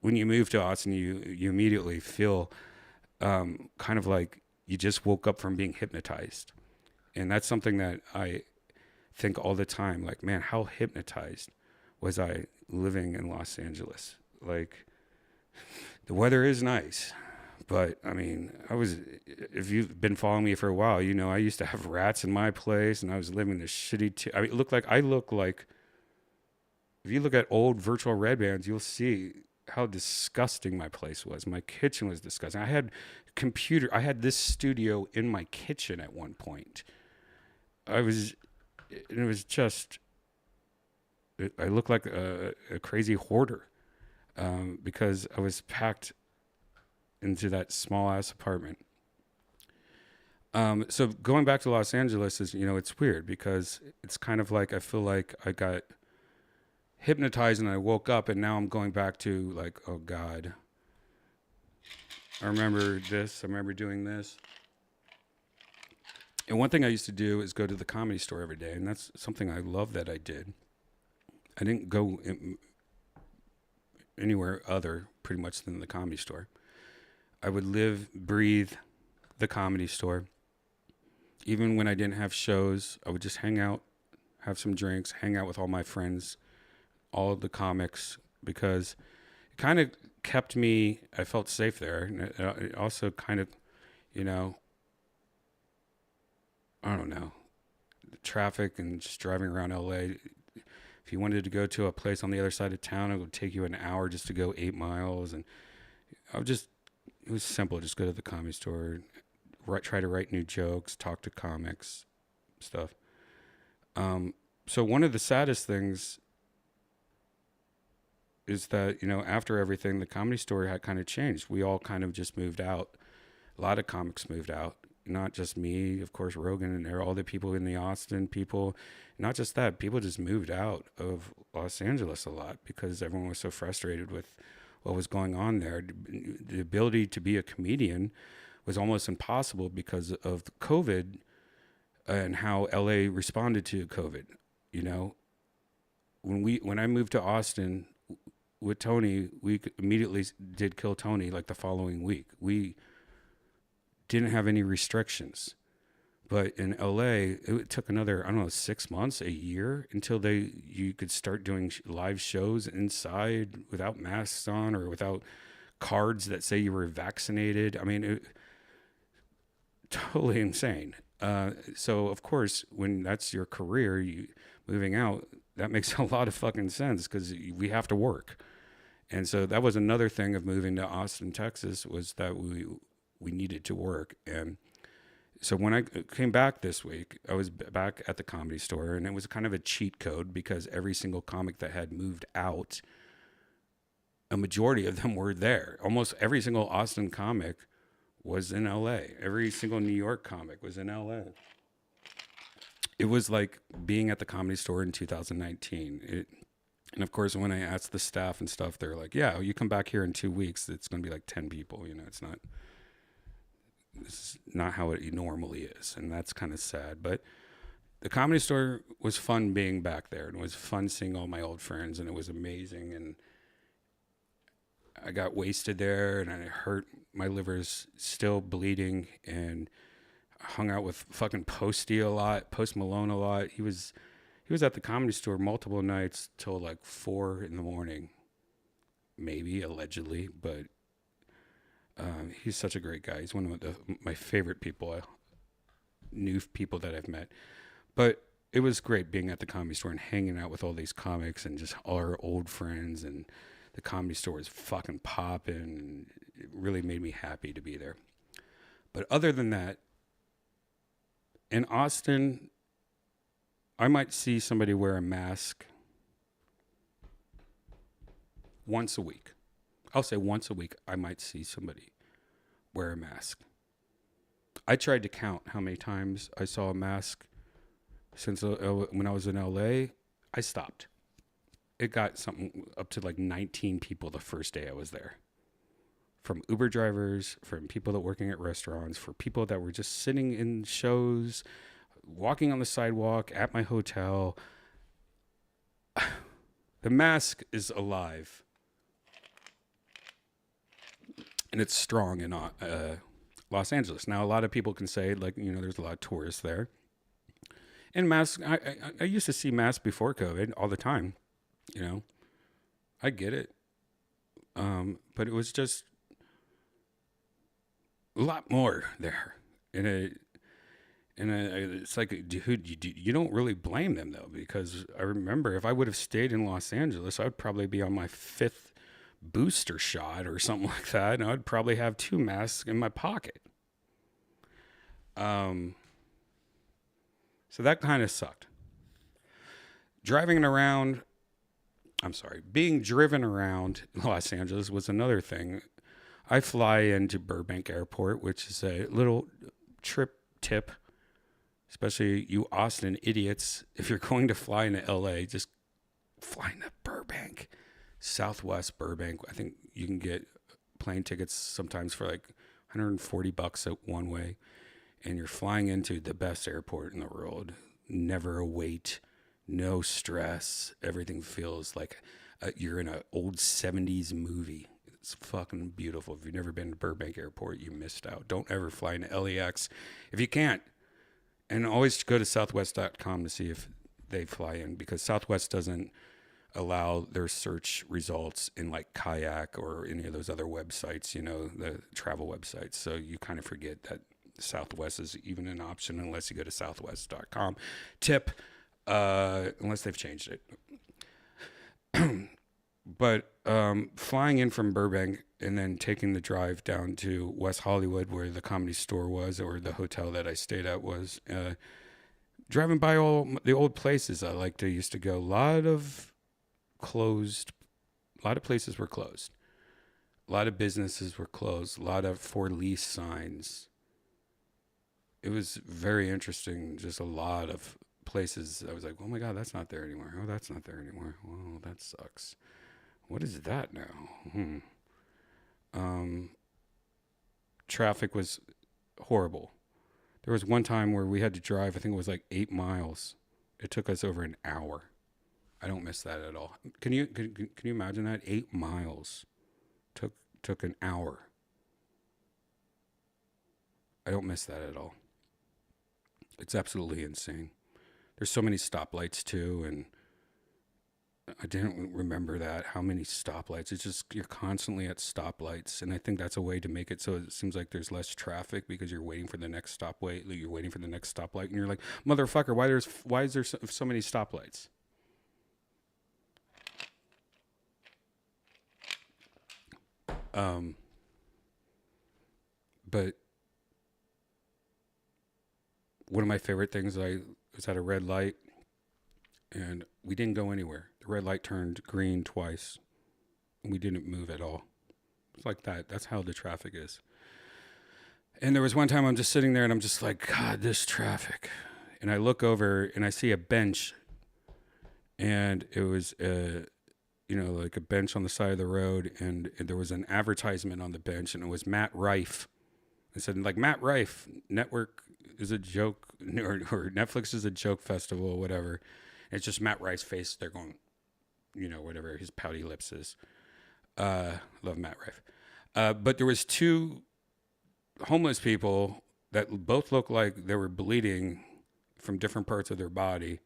when you move to Austin, you immediately feel kind of like you just woke up from being hypnotized. And that's something that I think all the time, like, man, how hypnotized was I living in Los Angeles? Like, the weather is nice, but if you've been following me for a while, I used to have rats in my place, and I was living this shitty, I look like, if you look at old virtual Redbans, you'll see how disgusting my place was. My kitchen was disgusting. I had this studio in my kitchen at one point. I looked like a crazy hoarder, because I was packed into that small ass apartment. So going back to Los Angeles is, it's weird, because it's kind of like, I feel like I got hypnotized and I woke up, and now I'm going back to like, oh God, I remember this. I remember doing this. And one thing I used to do is go to the Comedy Store every day, and that's something I love that I did. I didn't go anywhere other pretty much than the Comedy Store. I would live, breathe the Comedy Store. Even when I didn't have shows, I would just hang out, have some drinks, hang out with all my friends, all of the comics, because it kind of kept me, I felt safe there. And it also kind of, I don't know, the traffic and just driving around LA. If you wanted to go to a place on the other side of town, it would take you an hour just to go 8 miles. And it was simple. Just go to the Comedy Store, try to write new jokes, talk to comics, stuff. So one of the saddest things is that, after everything, the Comedy Store had kind of changed. We all kind of just moved out. A lot of comics moved out. Not just me, of course, Rogan, and all the people in the Austin people. Not just that, people just moved out of Los Angeles a lot because everyone was so frustrated with what was going on there. The ability to be a comedian was almost impossible because of COVID and how LA responded to COVID. You know, when I moved to Austin with Tony, we immediately did Kill Tony like the following week. We didn't have any restrictions. But in LA, it took another, I don't know, 6 months, a year until you could start doing live shows inside without masks on or without cards that say you were vaccinated. I mean, totally insane. So of course, when that's your career, moving out, that makes a lot of fucking sense because we have to work. And so that was another thing of moving to Austin, Texas, was that we needed to work. And so when I came back this week, I was back at the Comedy Store, and it was kind of a cheat code because every single comic that had moved out, a majority of them were there. Almost every single Austin comic was in LA. Every single New York comic was in LA. It was like being at the Comedy Store in 2019. And of course, when I asked the staff and stuff, they're like, yeah, you come back here in 2 weeks, it's going to be like 10 people. You know, this is not how it normally is. And that's kind of sad. But the Comedy Store was fun being back there. And it was fun seeing all my old friends. And it was amazing. And I got wasted there, and I hurt. My liver's still bleeding, and I hung out with fucking Post Malone a lot. He was at the Comedy Store multiple nights till like 4 a.m, maybe, allegedly, but he's such a great guy. He's one of my favorite people, new people that I've met. But it was great being at the Comedy Store and hanging out with all these comics and just all our old friends, and the Comedy Store was fucking popping, and it really made me happy to be there. But other than that, in Austin, I might see somebody wear a mask once a week. I'll say once a week, I might see somebody wear a mask. I tried to count how many times I saw a mask since when I was in LA. I stopped. It got something up to like 19 people the first day I was there. From Uber drivers, from people that working at restaurants, for people that were just sitting in shows, walking on the sidewalk at my hotel. The mask is alive. And it's strong in Los Angeles. Now, a lot of people can say, like, you know, there's a lot of tourists there. And masks, I used to see masks before COVID all the time. You know, I get it. But it was just a lot more there. And it's like, dude, you don't really blame them, though, because I remember if I would have stayed in Los Angeles, I would probably be on my 5th booster shot or something like that, and I'd probably have 2 masks in my pocket. So that kind of sucked. Being driven around Los Angeles was another thing. I fly into Burbank Airport, which is a little tip, especially you Austin idiots. If you're going to fly into LA, just fly into Burbank. Southwest Burbank. I think you can get plane tickets sometimes for like $140 at one way, and you're flying into the best airport in the world. Never a wait, no stress. Everything feels like you're in an old 70s movie. It's fucking beautiful. If you've never been to Burbank Airport, you missed out. Don't ever fly into LAX if you can't. And always go to southwest.com to see if they fly in, because Southwest doesn't allow their search results in like Kayak or any of those other websites, you know, the travel websites. So you kind of forget that Southwest is even an option unless you go to southwest.com. Tip, unless they've changed it. But flying in from Burbank and then taking the drive down to West Hollywood, where the Comedy Store was, or the hotel that I stayed at was, driving by all the old places I used to go. A lot of places were closed. A lot of businesses were closed. A lot of for lease signs. It was very interesting. Just a lot of places. I was like, oh my God, that's not there anymore. Oh, that's not there anymore. Well, that sucks. What is that now? Traffic was horrible. There was one time where we had to drive, I think it was like 8 miles. It took us over an hour. I don't miss that at all. Can you imagine that? 8 miles took an hour. I don't miss that at all. It's absolutely insane. There's so many stoplights too, and I didn't remember that. How many stoplights? It's just you're constantly at stoplights, and I think that's a way to make it so it seems like there's less traffic because you're waiting for the next stoplight. You're waiting for the next stoplight, and you're like, motherfucker, why is there so many stoplights? But one of my favorite things, I was at a red light, and we didn't go anywhere. The red light turned green twice, and we didn't move at all. It's like that. That's how the traffic is. And there was one time I'm just sitting there, and I'm just like, God, this traffic. And I look over, and I see a bench, and it was like a bench on the side of the road, and there was an advertisement on the bench, and it was Matt Rife. It said, like, Matt Rife Network is a joke, or Netflix is a joke festival, or whatever. And it's just Matt Rife's face. They're going, whatever his pouty lips is. Love Matt Rife. But there was two homeless people that both looked like they were bleeding from different parts of their body.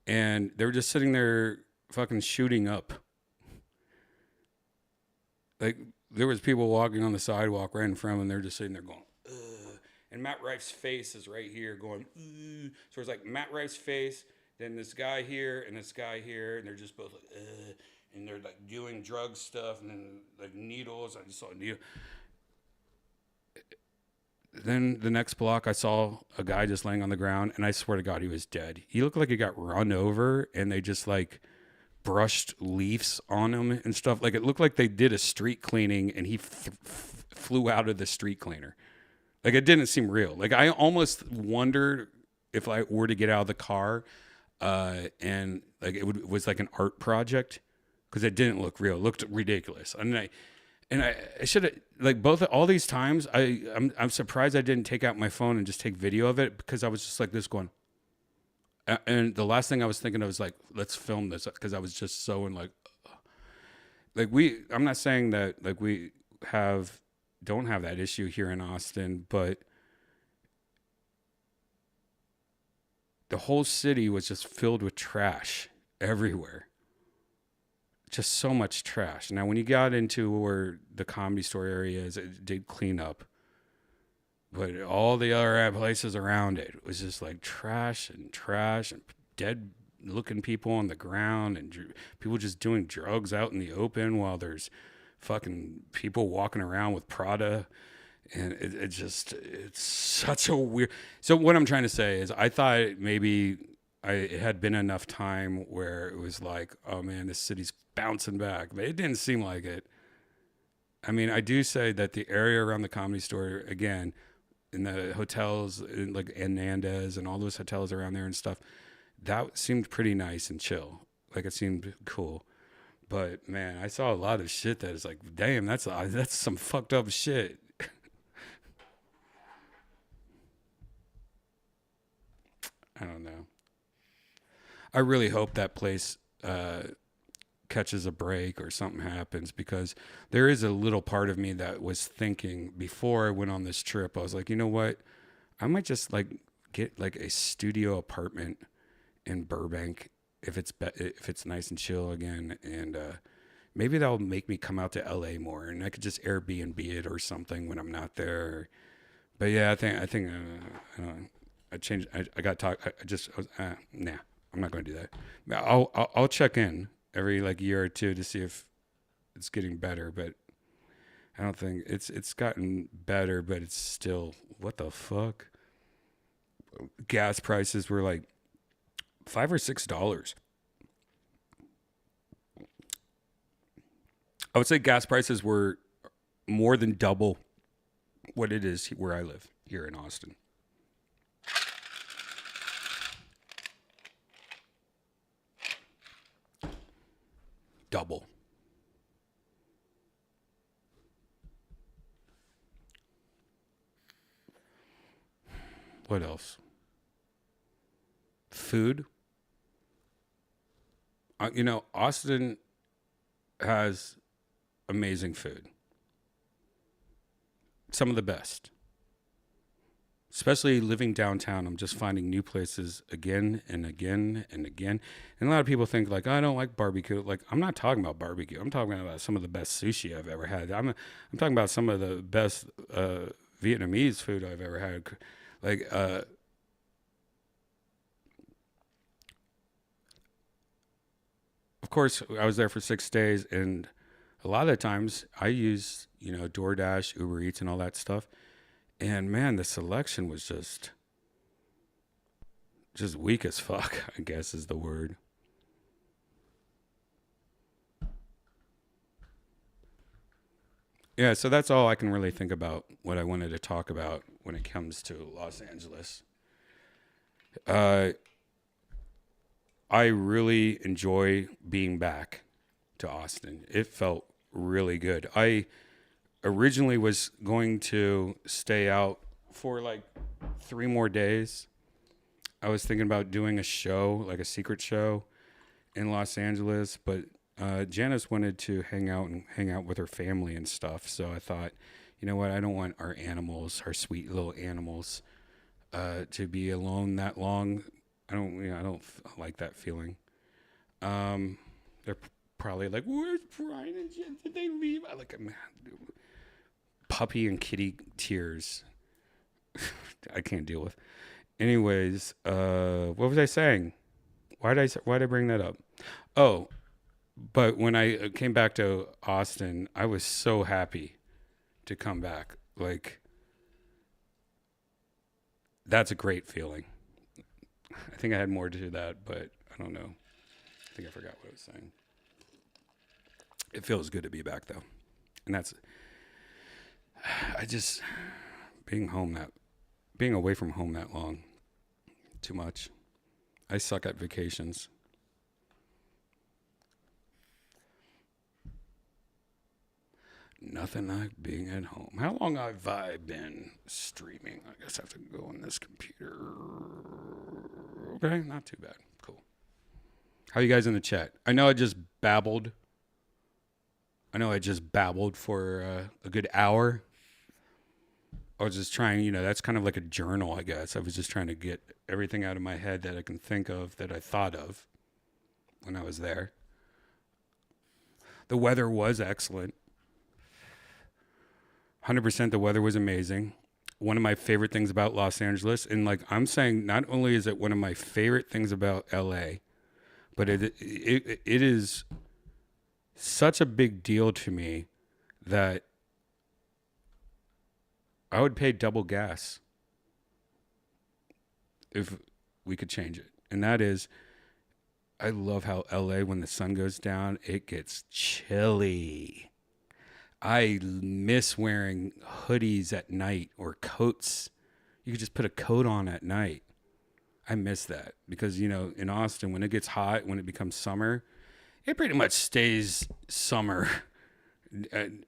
And they were just sitting there fucking shooting up. Like, there was people walking on the sidewalk right in front of them, and they're just sitting there going, ugh. And Matt Rife's face is right here going, ugh. So it's like Matt Rife's face, then this guy here, and this guy here, and they're just both like, ugh. And they're like doing drug stuff, and then like needles. I just saw a needle. Then the next block, I saw a guy just laying on the ground, and I swear to God, he was dead. He looked like he got run over, and they just like brushed leaves on him and stuff. Like, it looked like they did a street cleaning, and he flew out of the street cleaner. Like, it didn't seem real. Like, I almost wondered if I were to get out of the car, and like it was like an art project, because it didn't look real. It looked ridiculous. And I should have, like, all these times, I'm surprised I didn't take out my phone and just take video of it, because I was just like this going. And the last thing I was thinking of was like, let's film this, because I was just so in like I'm not saying that like we don't have that issue here in Austin, but the whole city was just filled with trash everywhere. Just so much trash. Now, when you got into where the Comedy Store area is, it did clean up. But all the other places around it was just like trash and dead looking people on the ground, and people just doing drugs out in the open while there's fucking people walking around with Prada. And it's such a weird. So what I'm trying to say is, I thought maybe it had been enough time where it was like, oh man, this city's bouncing back. But it didn't seem like it. I mean, I do say that the area around the Comedy Store, again, in the hotels, like Hernandez and all those hotels around there and stuff, that seemed pretty nice and chill. Like, it seemed cool. But man, I saw a lot of shit that is like, damn, that's some fucked up shit. I don't know. I really hope that place catches a break or something happens, because there is a little part of me that was thinking before I went on this trip. I was like, you know what? I might just like get like a studio apartment in Burbank if it's nice and chill again, and maybe that'll make me come out to LA more, and I could just Airbnb it or something when I'm not there. But yeah, I think I changed. I got talk. Nah, I'm not going to do that. I'll check in every like year or two to see if it's getting better, but I don't think it's gotten better, but it's still, what the fuck? Gas prices were like $5 or $6. I would say gas prices were more than double what it is where I live here in Austin. Double. What else? Food. Austin has amazing food. Some of the best. Especially living downtown, I'm just finding new places again and again and again. And a lot of people think like, I don't like barbecue. Like, I'm not talking about barbecue. I'm talking about some of the best sushi I've ever had. I'm talking about some of the best Vietnamese food I've ever had. Like, of course, I was there for 6 days, and a lot of the times I use, DoorDash, Uber Eats, and all that stuff. And man, the selection was just weak as fuck, I guess is the word. Yeah, so that's all I can really think about what I wanted to talk about when it comes to Los Angeles. I really enjoy being back to Austin. It felt really good. I originally was going to stay out for like 3 more days. I was thinking about doing a show, like a secret show in Los Angeles, but Janice wanted to hang out with her family and stuff. So I thought, you know what? I don't want our animals, our sweet little animals, to be alone that long. I don't like that feeling. They're probably like, "Where's Brian and Jen? Did they leave?" I like, man, puppy and kitty tears. I can't deal with. Anyways, what was I saying? Why'd I bring that up? Oh, but when I came back to Austin, I was so happy to come back. Like, that's a great feeling. I think I had more to that, but I don't know. I think I forgot what I was saying. It feels good to be back, though. And that's, being away from home that long, too much. I suck at vacations. Nothing like being at home. How long have I been streaming? I guess I have to go on this computer. Okay, not too bad. Cool. How you guys in the chat? I know I just babbled for a good hour. I was just trying, that's kind of like a journal, I guess. I was just trying to get everything out of my head that I can think of, that I thought of when I was there. The weather was excellent. 100% the weather was amazing. One of my favorite things about Los Angeles, and like I'm saying, not only is it one of my favorite things about LA, but it is such a big deal to me that I would pay double gas if we could change it. And that is, I love how LA, when the sun goes down, it gets chilly. I miss wearing hoodies at night or coats. You could just put a coat on at night. I miss that because, in Austin, when it gets hot, when it becomes summer, it pretty much stays summer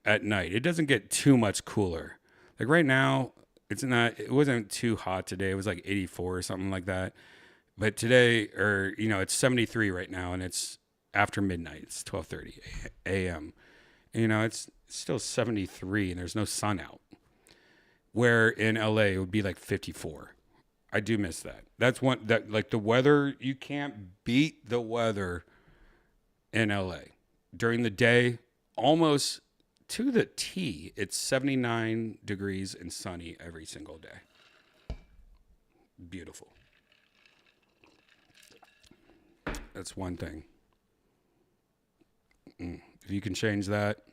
at night. It doesn't get too much cooler. Like right now, it wasn't too hot today. It was like 84 or something like that. But today, it's 73 right now, and it's after midnight. It's 12:30 a.m. And, it's still 73, and there's no sun out. Where in LA, it would be like 54. I do miss that. That's like the weather, you can't beat the weather in LA. During the day, almost to the T, it's 79 degrees and sunny every single day. Beautiful. That's one thing. If you can change that.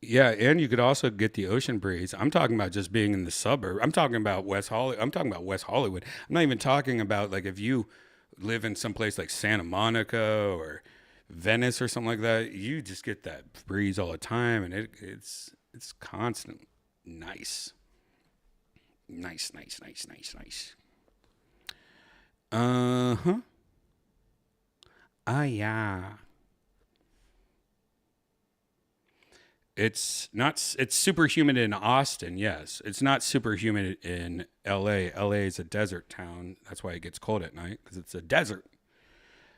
Yeah, and you could also get the ocean breeze. I'm talking about just being in the suburb. I'm talking about West Hollywood. I'm not even talking about like if you live in some place like Santa Monica or Venice or something like that, you just get that breeze all the time, and it's constant. Nice. Nice. Uh-huh. Ah, yeah. It's not. It's super humid in Austin. Yes, it's not super humid in L.A. L.A. is a desert town. That's why it gets cold at night, because it's a desert.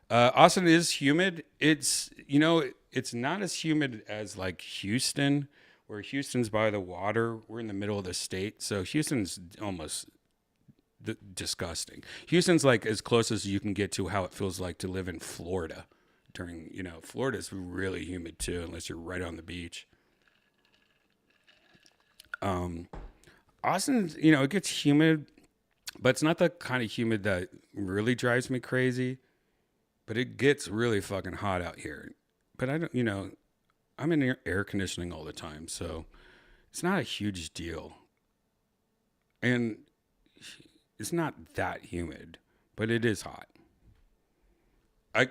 Austin is humid. It's it's not as humid as like Houston, where Houston's by the water. We're in the middle of the state, so Houston's almost disgusting. Houston's like as close as you can get to how it feels like to live in Florida. During Florida's really humid too, unless you're right on the beach. Austin, it gets humid, but it's not the kind of humid that really drives me crazy. But it gets really fucking hot out here. But I don't, I'm in air conditioning all the time, so it's not a huge deal. And it's not that humid, but it is hot.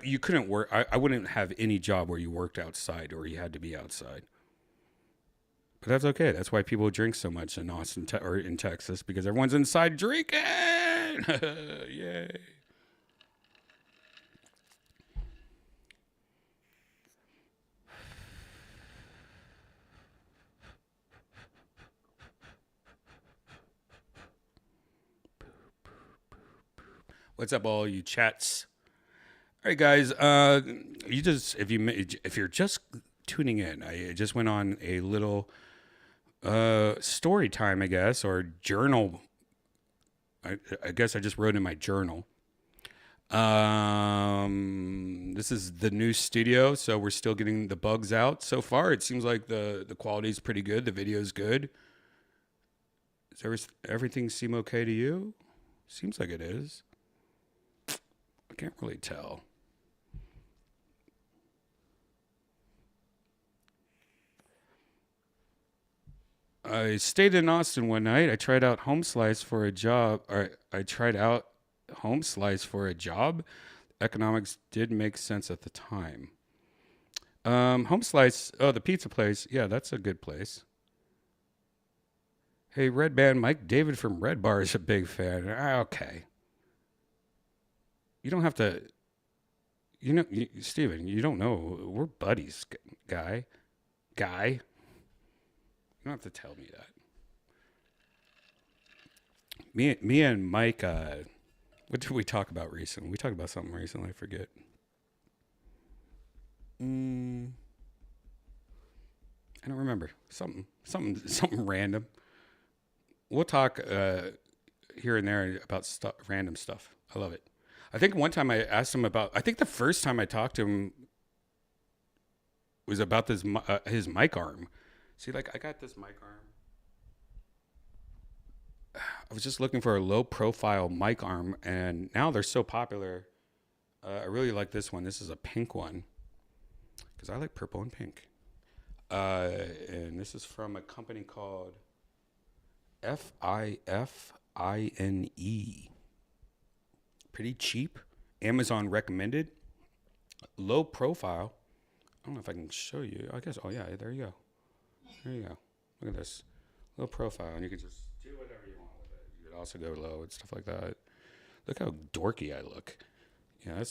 You couldn't work. I wouldn't have any job where you worked outside or you had to be outside. But that's okay. That's why people drink so much in Austin or in Texas, because everyone's inside drinking. Yay. What's up, all you chats? All right, guys. If you're just tuning in, I just went on a little story time, I guess, or journal. I guess I just wrote in my journal. This is the new studio, so we're still getting the bugs out. So far, it seems like the quality is pretty good. The video is good. Does everything seem okay to you? Seems like it is. I can't really tell. I stayed in Austin one night. I tried out Home Slice for a job. Economics did make sense at the time. Home Slice, the pizza place. Yeah, that's a good place. Hey, Redban, Mike David from Red Bar is a big fan. Okay. You don't have to, Steven, you don't know. We're buddies, guy. You don't have to tell me that. Me and Mike, what did we talk about recently? We talked about something recently. I forget. I don't remember. Something random. We'll talk here and there about random stuff. I love it. I think one time I asked him about. I think the first time I talked to him was about his mic arm. See, like, I got this mic arm. I was just looking for a low-profile mic arm, and now they're so popular. I really like this one. This is a pink one, because I like purple and pink. And this is from a company called FIFINE. Pretty cheap. Amazon recommended. Low profile. I don't know if I can show you. I guess, oh yeah, there you go. There you go. Look at this. Low profile, and you can just do whatever you want with it. You could also go low and stuff like that. Look how dorky I look. Yeah,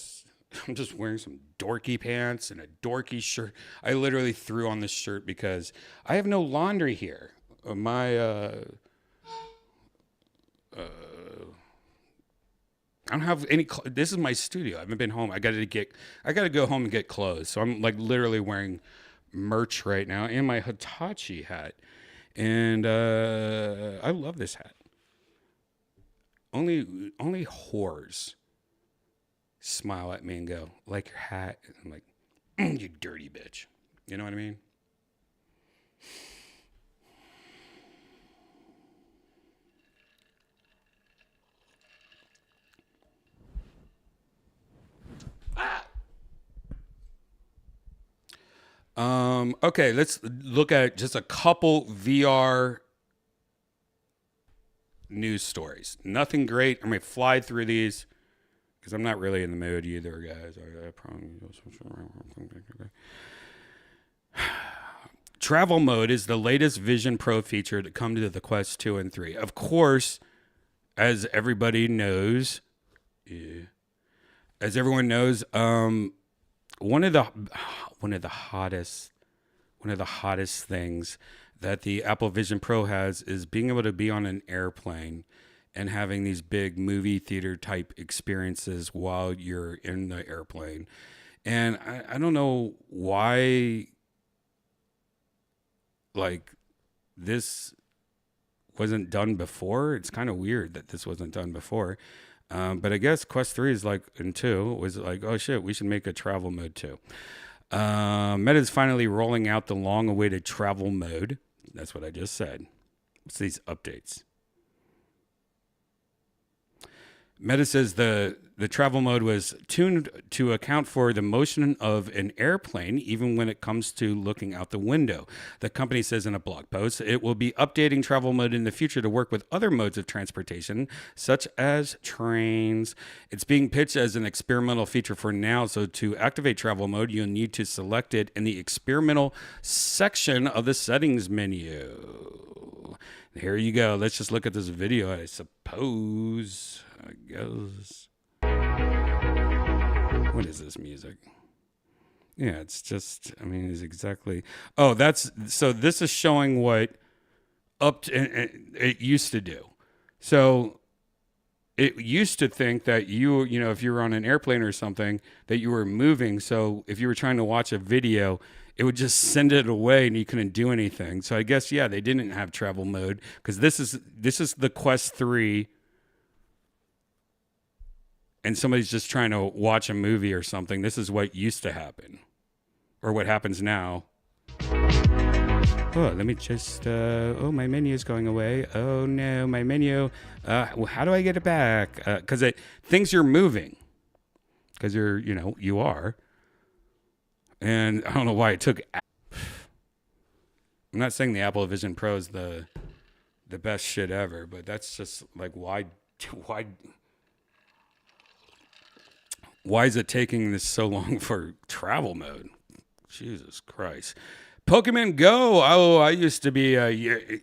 I'm just wearing some dorky pants and a dorky shirt. I literally threw on this shirt because I have no laundry here. I don't have any. This is my studio. I haven't been home. I got to go home and get clothes. So I'm like literally wearing merch right now and my Hitachi hat, and I love this hat. Only whores smile at me and go, like your hat. I'm like, you dirty bitch. You know what I mean? Okay, let's look at just a couple VR news stories. Nothing great. I'm going to fly through these because I'm not really in the mood either, guys. Travel mode is the latest Vision Pro feature to come to the Quest 2 and 3. Of course, as everybody knows, one of the hottest things that the Apple Vision Pro has is being able to be on an airplane and having these big movie theater type experiences while you're in the airplane. And I don't know why, like, this wasn't done before. It's kind of weird that this wasn't done before. But I guess Quest 3 is like, and 2 was like, oh shit, we should make a travel mode too. Meta's finally rolling out the long-awaited travel mode. That's what I just said. What's these updates? Meta says the travel mode was tuned to account for the motion of an airplane, even when it comes to looking out the window. The company says in a blog post, it will be updating travel mode in the future to work with other modes of transportation, such as trains. It's being pitched as an experimental feature for now, so to activate travel mode, you'll need to select it in the experimental section of the settings menu. Here you go. Let's just look at this video, I suppose. I guess. What is this music? Yeah, it's just, I mean, it's exactly. Oh, so this is showing what it used to do. So it used to think that you know, if you were on an airplane or something, that you were moving. So if you were trying to watch a video, it would just send it away and you couldn't do anything. So I guess, yeah, they didn't have travel mode because this is the Quest 3 and somebody's just trying to watch a movie or something. This is what used to happen or what happens now. Oh, let me just, oh, my menu is going away. Oh no, my menu. How do I get it back? Because it thinks you're moving because you are. And I don't know why it took. I'm not saying the Apple Vision Pro is the best shit ever, but that's just like, why is it taking this so long for travel mode? Jesus Christ. Pokemon Go. Oh, I used to be,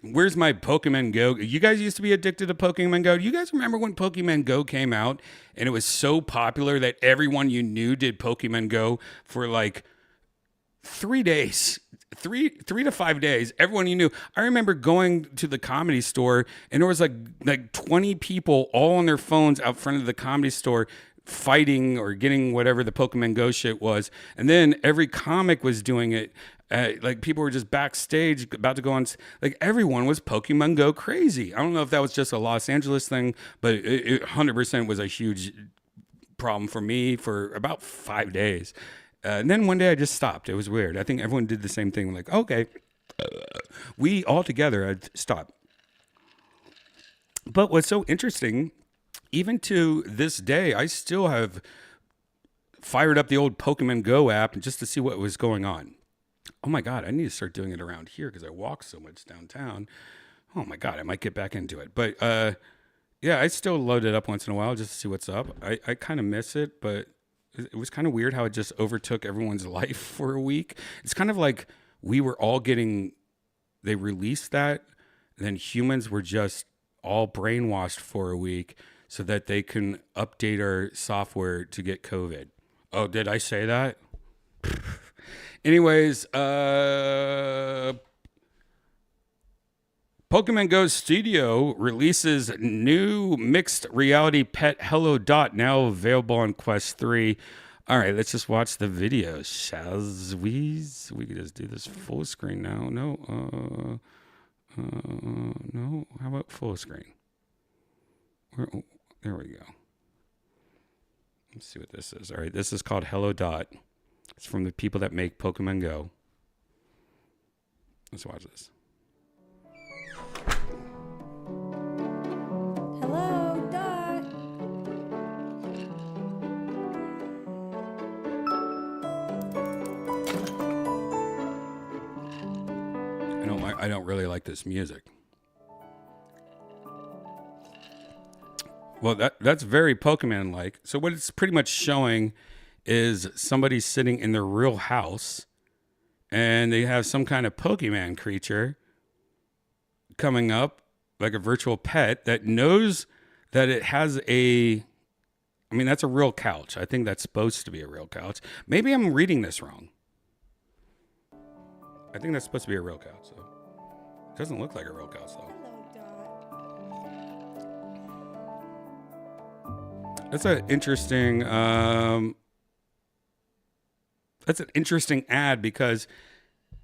where's my Pokemon Go? You guys used to be addicted to Pokemon Go. Do you guys remember when Pokemon Go came out and it was so popular that everyone you knew did Pokemon Go for like 3 days, 3 to 5 days? Everyone you knew. I remember going to the Comedy Store and there was like 20 people all on their phones out front of the Comedy Store fighting or getting whatever the Pokemon Go shit was. And then every comic was doing it. Like people were just backstage about to go on. Like everyone was Pokemon Go crazy. I don't know if that was just a Los Angeles thing, but it 100% was a huge problem for me for about 5 days. And then one day I just stopped. It was weird. I think everyone did the same thing. Like, okay, we all together had stopped. But what's so interesting, even to this day, I still have fired up the old Pokemon Go app just to see what was going on. Oh my God, I need to start doing it around here because I walk so much downtown. Oh my God, I might get back into it. But yeah, I still load it up once in a while just to see what's up. I kind of miss it, but it was kind of weird how it just overtook everyone's life for a week. It's kind of like we were all they released that, and then humans were just all brainwashed for a week so that they can update our software to get COVID. Oh, did I say that? Anyways, Pokemon Go Studio releases new mixed reality pet Hello Dot, now available on Quest 3. All right, let's just watch the video, shall we? We can just do this full screen now. No, no. How about full screen? There we go. Let's see what this is. All right, this is called Hello Dot. It's from the people that make Pokemon Go. Let's watch this. Hello, Dot. I don't really like this music. Well, that's very Pokemon-like. So what it's pretty much showing is somebody sitting in their real house, and they have some kind of Pokemon creature coming up, like a virtual pet that knows that it has a. I mean, that's a real couch. I think that's supposed to be a real couch. Maybe I'm reading this wrong. I think that's supposed to be a real couch, though. It doesn't look like a real couch, though. Hello, Dot. That's an interesting. That's an interesting ad because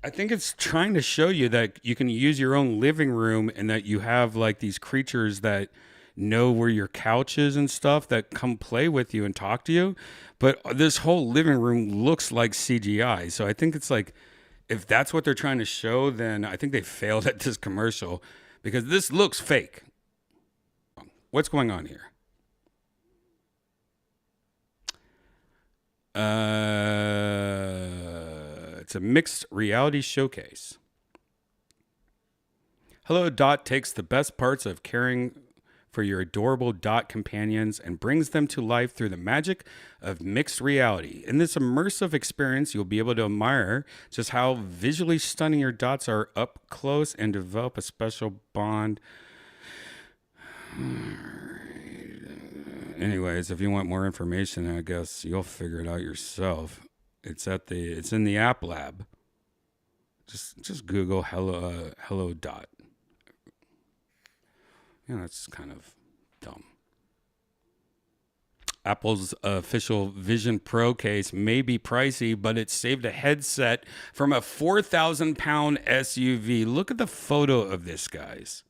I think it's trying to show you that you can use your own living room and that you have like these creatures that know where your couch is and stuff that come play with you and talk to you. But this whole living room looks like CGI. So I think it's like, if that's what they're trying to show, then I think they failed at this commercial because this looks fake. What's going on here? It's a mixed reality showcase. Hello Dot takes the best parts of caring for your adorable Dot companions and brings them to life through the magic of mixed reality. In this immersive experience, you'll be able to admire just how visually stunning your Dots are up close and develop a special bond. Anyways, if you want more information, I guess you'll figure it out yourself. It's in the app lab. Just Google hello Dot. Yeah, that's kind of dumb. Apple's official Vision Pro case may be pricey, but it saved a headset from a 4,000-pound SUV. Look at the photo of this, guys.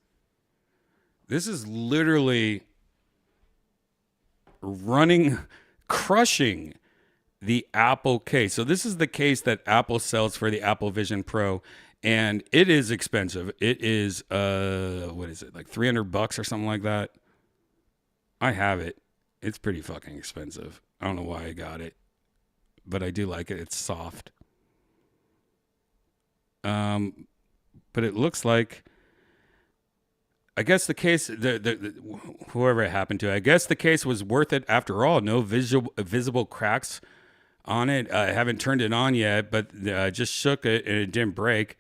This is literally crushing the Apple case. So this is the case that Apple sells for the Apple Vision Pro. And it is expensive. It is, what is it, like $300 or something like that? I have it. It's pretty fucking expensive. I don't know why I got it, but I do like it. It's soft. But it looks like, I guess the case, whoever it happened to, I guess the case was worth it after all. No visible cracks on it. I haven't turned it on yet, but just shook it and it didn't break.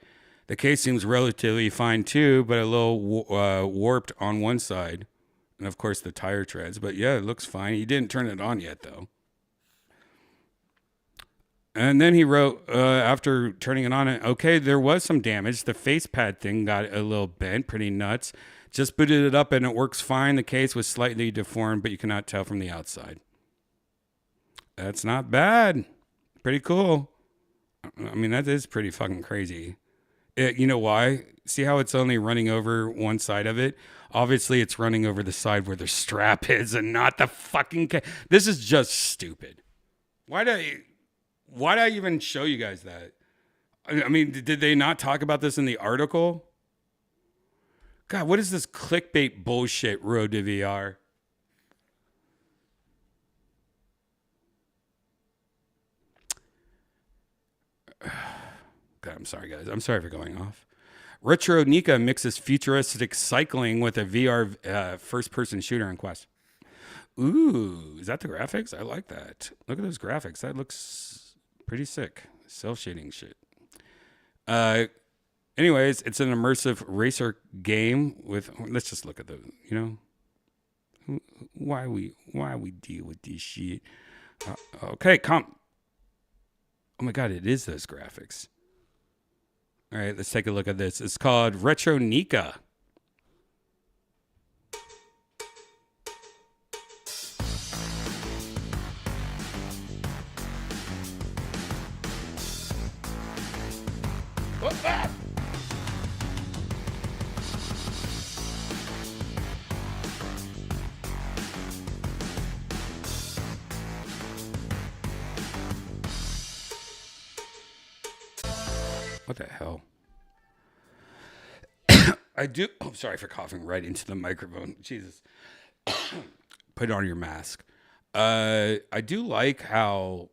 The case seems relatively fine too, but a little warped on one side. And of course the tire treads, but yeah, it looks fine. He didn't turn it on yet though. And then he wrote, after turning it on, okay, there was some damage. The face pad thing got a little bent, pretty nuts. Just booted it up and it works fine. The case was slightly deformed, but you cannot tell from the outside. That's not bad. Pretty cool. I mean, that is pretty fucking crazy. You know why? See how it's only running over one side of it? Obviously, it's running over the side where the strap is and not the fucking case. This is just stupid. Why did I even show you guys that? I mean, did they not talk about this in the article? God, what is this clickbait bullshit, Road to VR? God, I'm sorry, guys. I'm sorry for going off. Retro Nika mixes futuristic cycling with a VR first-person shooter on Quest. Ooh, is that the graphics? I like that. Look at those graphics. That looks pretty sick. Cell-shading shit. Anyways, it's an immersive racer game with... Let's just look at the... Why we deal with this shit. Okay, come. Oh my God, it is those graphics. All right, let's take a look at this. It's called Retro Nika. What the hell? I'm sorry for coughing right into the microphone. Jesus. Put on your mask. I do like how...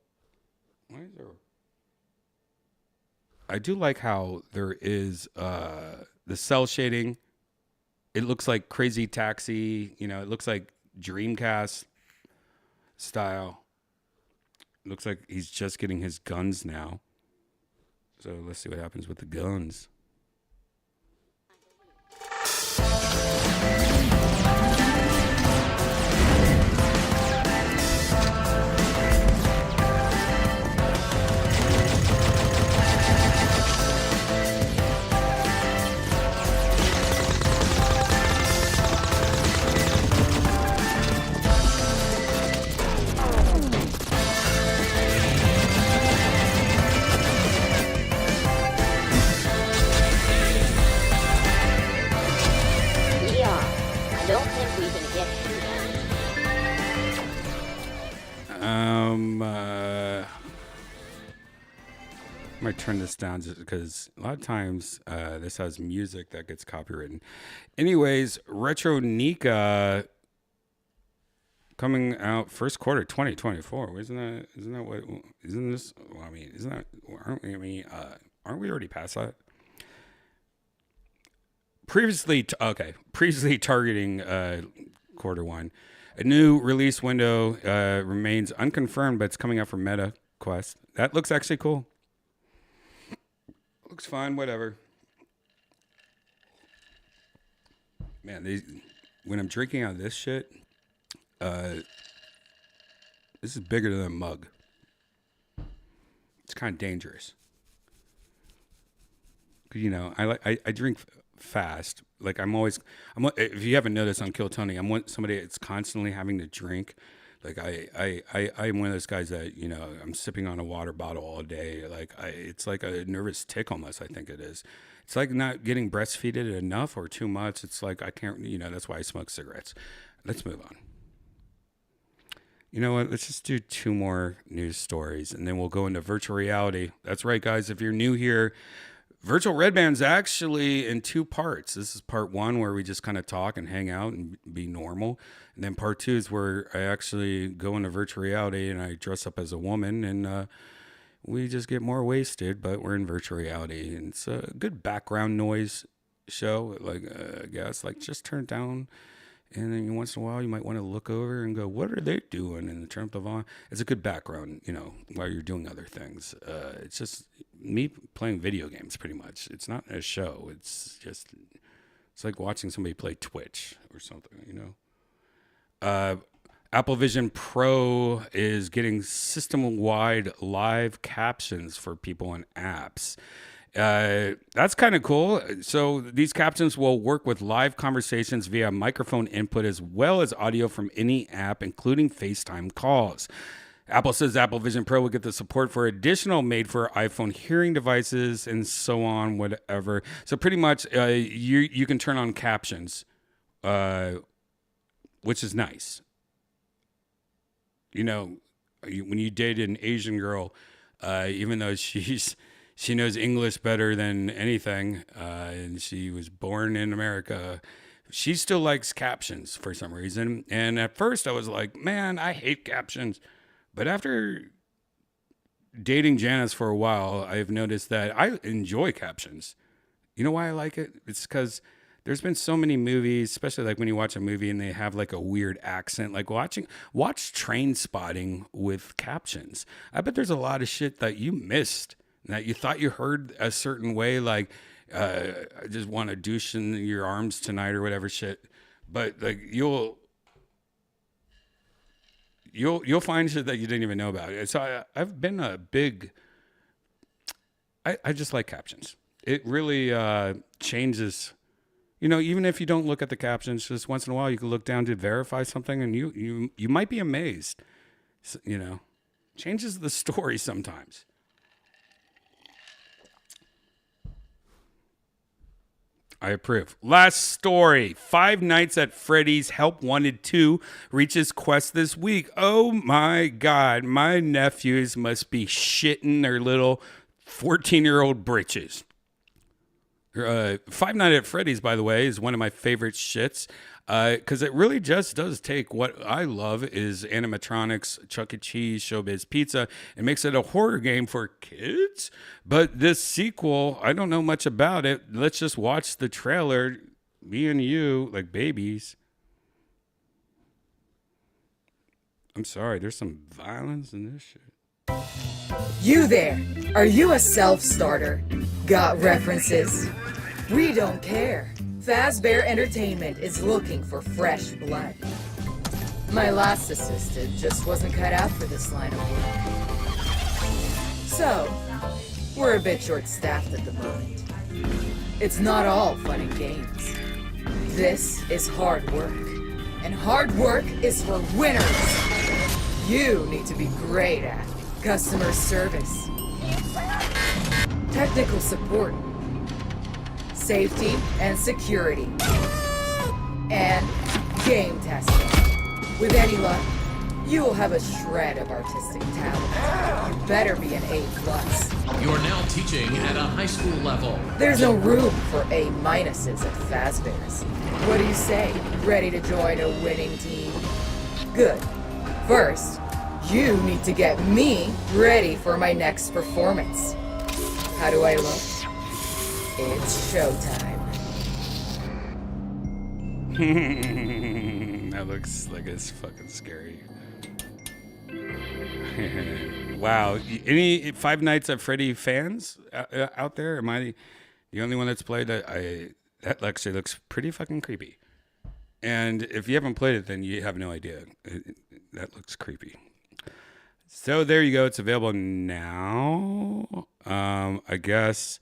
I do like how there is the cell shading. It looks like Crazy Taxi. It looks like Dreamcast style. Looks like he's just getting his guns now. So let's see what happens with the guns. I might turn this down just because a lot of times this has music that gets copywritten. Anyways, Retro Nika coming out first quarter 2024. Isn't this? Well, I mean, isn't that? Aren't we already past that? Previously targeting quarter one. A new release window remains unconfirmed, but it's coming out for Meta Quest. That looks actually cool. Looks fine, whatever. Man, when I'm drinking out of this shit, this is bigger than a mug. It's kind of dangerous. You know, I drink fast. Like if you haven't noticed on Kill Tony, I'm somebody that's constantly having to drink. Like I'm one of those guys that, you know, I'm sipping on a water bottle all day. Like it's like a nervous tick almost. I think it is. It's like not getting breastfeeded enough or too much. It's like I can't, you know, that's why I smoke cigarettes. Let's move on. You know what? Let's just do 2 more news stories and then we'll go into virtual reality. That's right, guys. If you're new here, Virtual Redban's actually in 2 parts. This is part 1 where we just kind of talk and hang out and be normal. And then part 2 is where I actually go into virtual reality and I dress up as a woman and we just get more wasted, but we're in virtual reality. And it's a good background noise show. Like, I guess, like just turn it down. And then once in a while, you might want to look over and go, what are they doing in terms of on? It's a good background, you know, while you're doing other things. It's just me playing video games, pretty much. It's not a show. It's like watching somebody play Twitch or something, you know. Apple Vision Pro is getting system-wide live captions for people in apps. That's kind of cool. So these captions will work with live conversations via microphone input as well as audio from any app, including FaceTime calls. Apple says Apple Vision Pro will get the support for additional made-for-iPhone hearing devices and so on, whatever. So pretty much you can turn on captions, which is nice. You know, when you date an Asian girl, even though she knows English better than anything, and she was born in America, she still likes captions for some reason. And at first I was like, man, I hate captions. But after dating Janice for a while, I've noticed that I enjoy captions. You know why I like it? It's because there's been so many movies, especially like when you watch a movie and they have like a weird accent, like watch Train Spotting with captions. I bet there's a lot of shit that you missed that you thought you heard a certain way, like I just want to douche in your arms tonight or whatever shit. But like you'll find shit that you didn't even know about. So I've been a big. I just like captions. It really changes. You know, even if you don't look at the captions, just once in a while you can look down to verify something, and you might be amazed. You know, changes the story sometimes. I approve. Last story. 5 Nights at Freddy's Help Wanted 2 reaches Quest this week. Oh my God. My nephews must be shitting their little 14-year-old britches. 5 Nights at Freddy's, by the way, is one of my favorite shits. Because it really just does take what I love is animatronics, Chuck E. Cheese, Showbiz Pizza, and makes it a horror game for kids. But this sequel, I don't know much about it. Let's just watch the trailer. Me and you, like babies. I'm sorry. There's some violence in this shit. You there, are you a self-starter? Got references? We don't care. Fazbear Entertainment is looking for fresh blood. My last assistant just wasn't cut out for this line of work. So, we're a bit short-staffed at the moment. It's not all fun and games. This is hard work. And hard work is for winners! You need to be great at customer service, technical support, safety and security, and game testing. With any luck, you will have a shred of artistic talent. You better be an A+. You are now teaching at a high school level. There's no room for A- at Fazbear's. What do you say? Ready to join a winning team? Good. First, you need to get me ready for my next performance. How do I look? It's showtime. That looks like it's fucking scary. Wow. Any Five Nights at Freddy fans out there? Am I the only one that's played that? That actually looks pretty fucking creepy. And if you haven't played it, then you have no idea. That looks creepy. So there you go. It's available now. I guess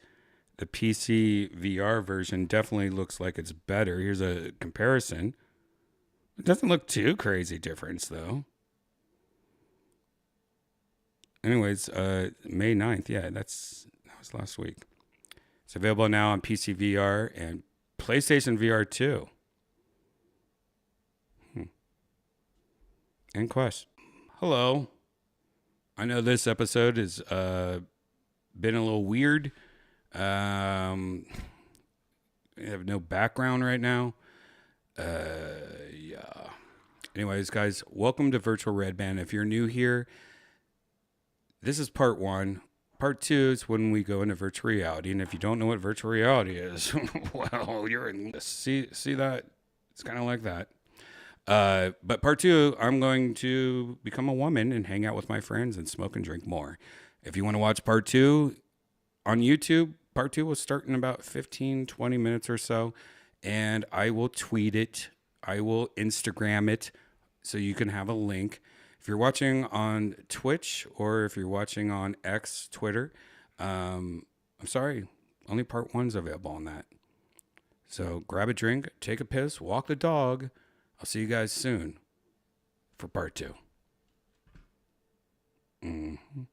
the PC VR version definitely looks like it's better. Here's a comparison. It doesn't look too crazy difference though. Anyways, May 9th. Yeah, that was last week. It's available now on PC VR and PlayStation VR 2. And Quest. Hello. I know this episode has been a little weird. I have no background right now. Yeah. Anyways, guys, welcome to Virtual Redban. If you're new here, this is part 1. Part 2 is when we go into virtual reality. And if you don't know what virtual reality is, well, you're in. See that? It's kind of like that. But part 2, I'm going to become a woman and hang out with my friends and smoke and drink more. If you want to watch part 2 on YouTube, part 2 will start in about 15, 20 minutes or so. And I will tweet it. I will Instagram it so you can have a link. If you're watching on Twitch or if you're watching on X, Twitter, I'm sorry. Only part 1's available on that. So grab a drink, take a piss, walk the dog. I'll see you guys soon for part 2. Mm-hmm.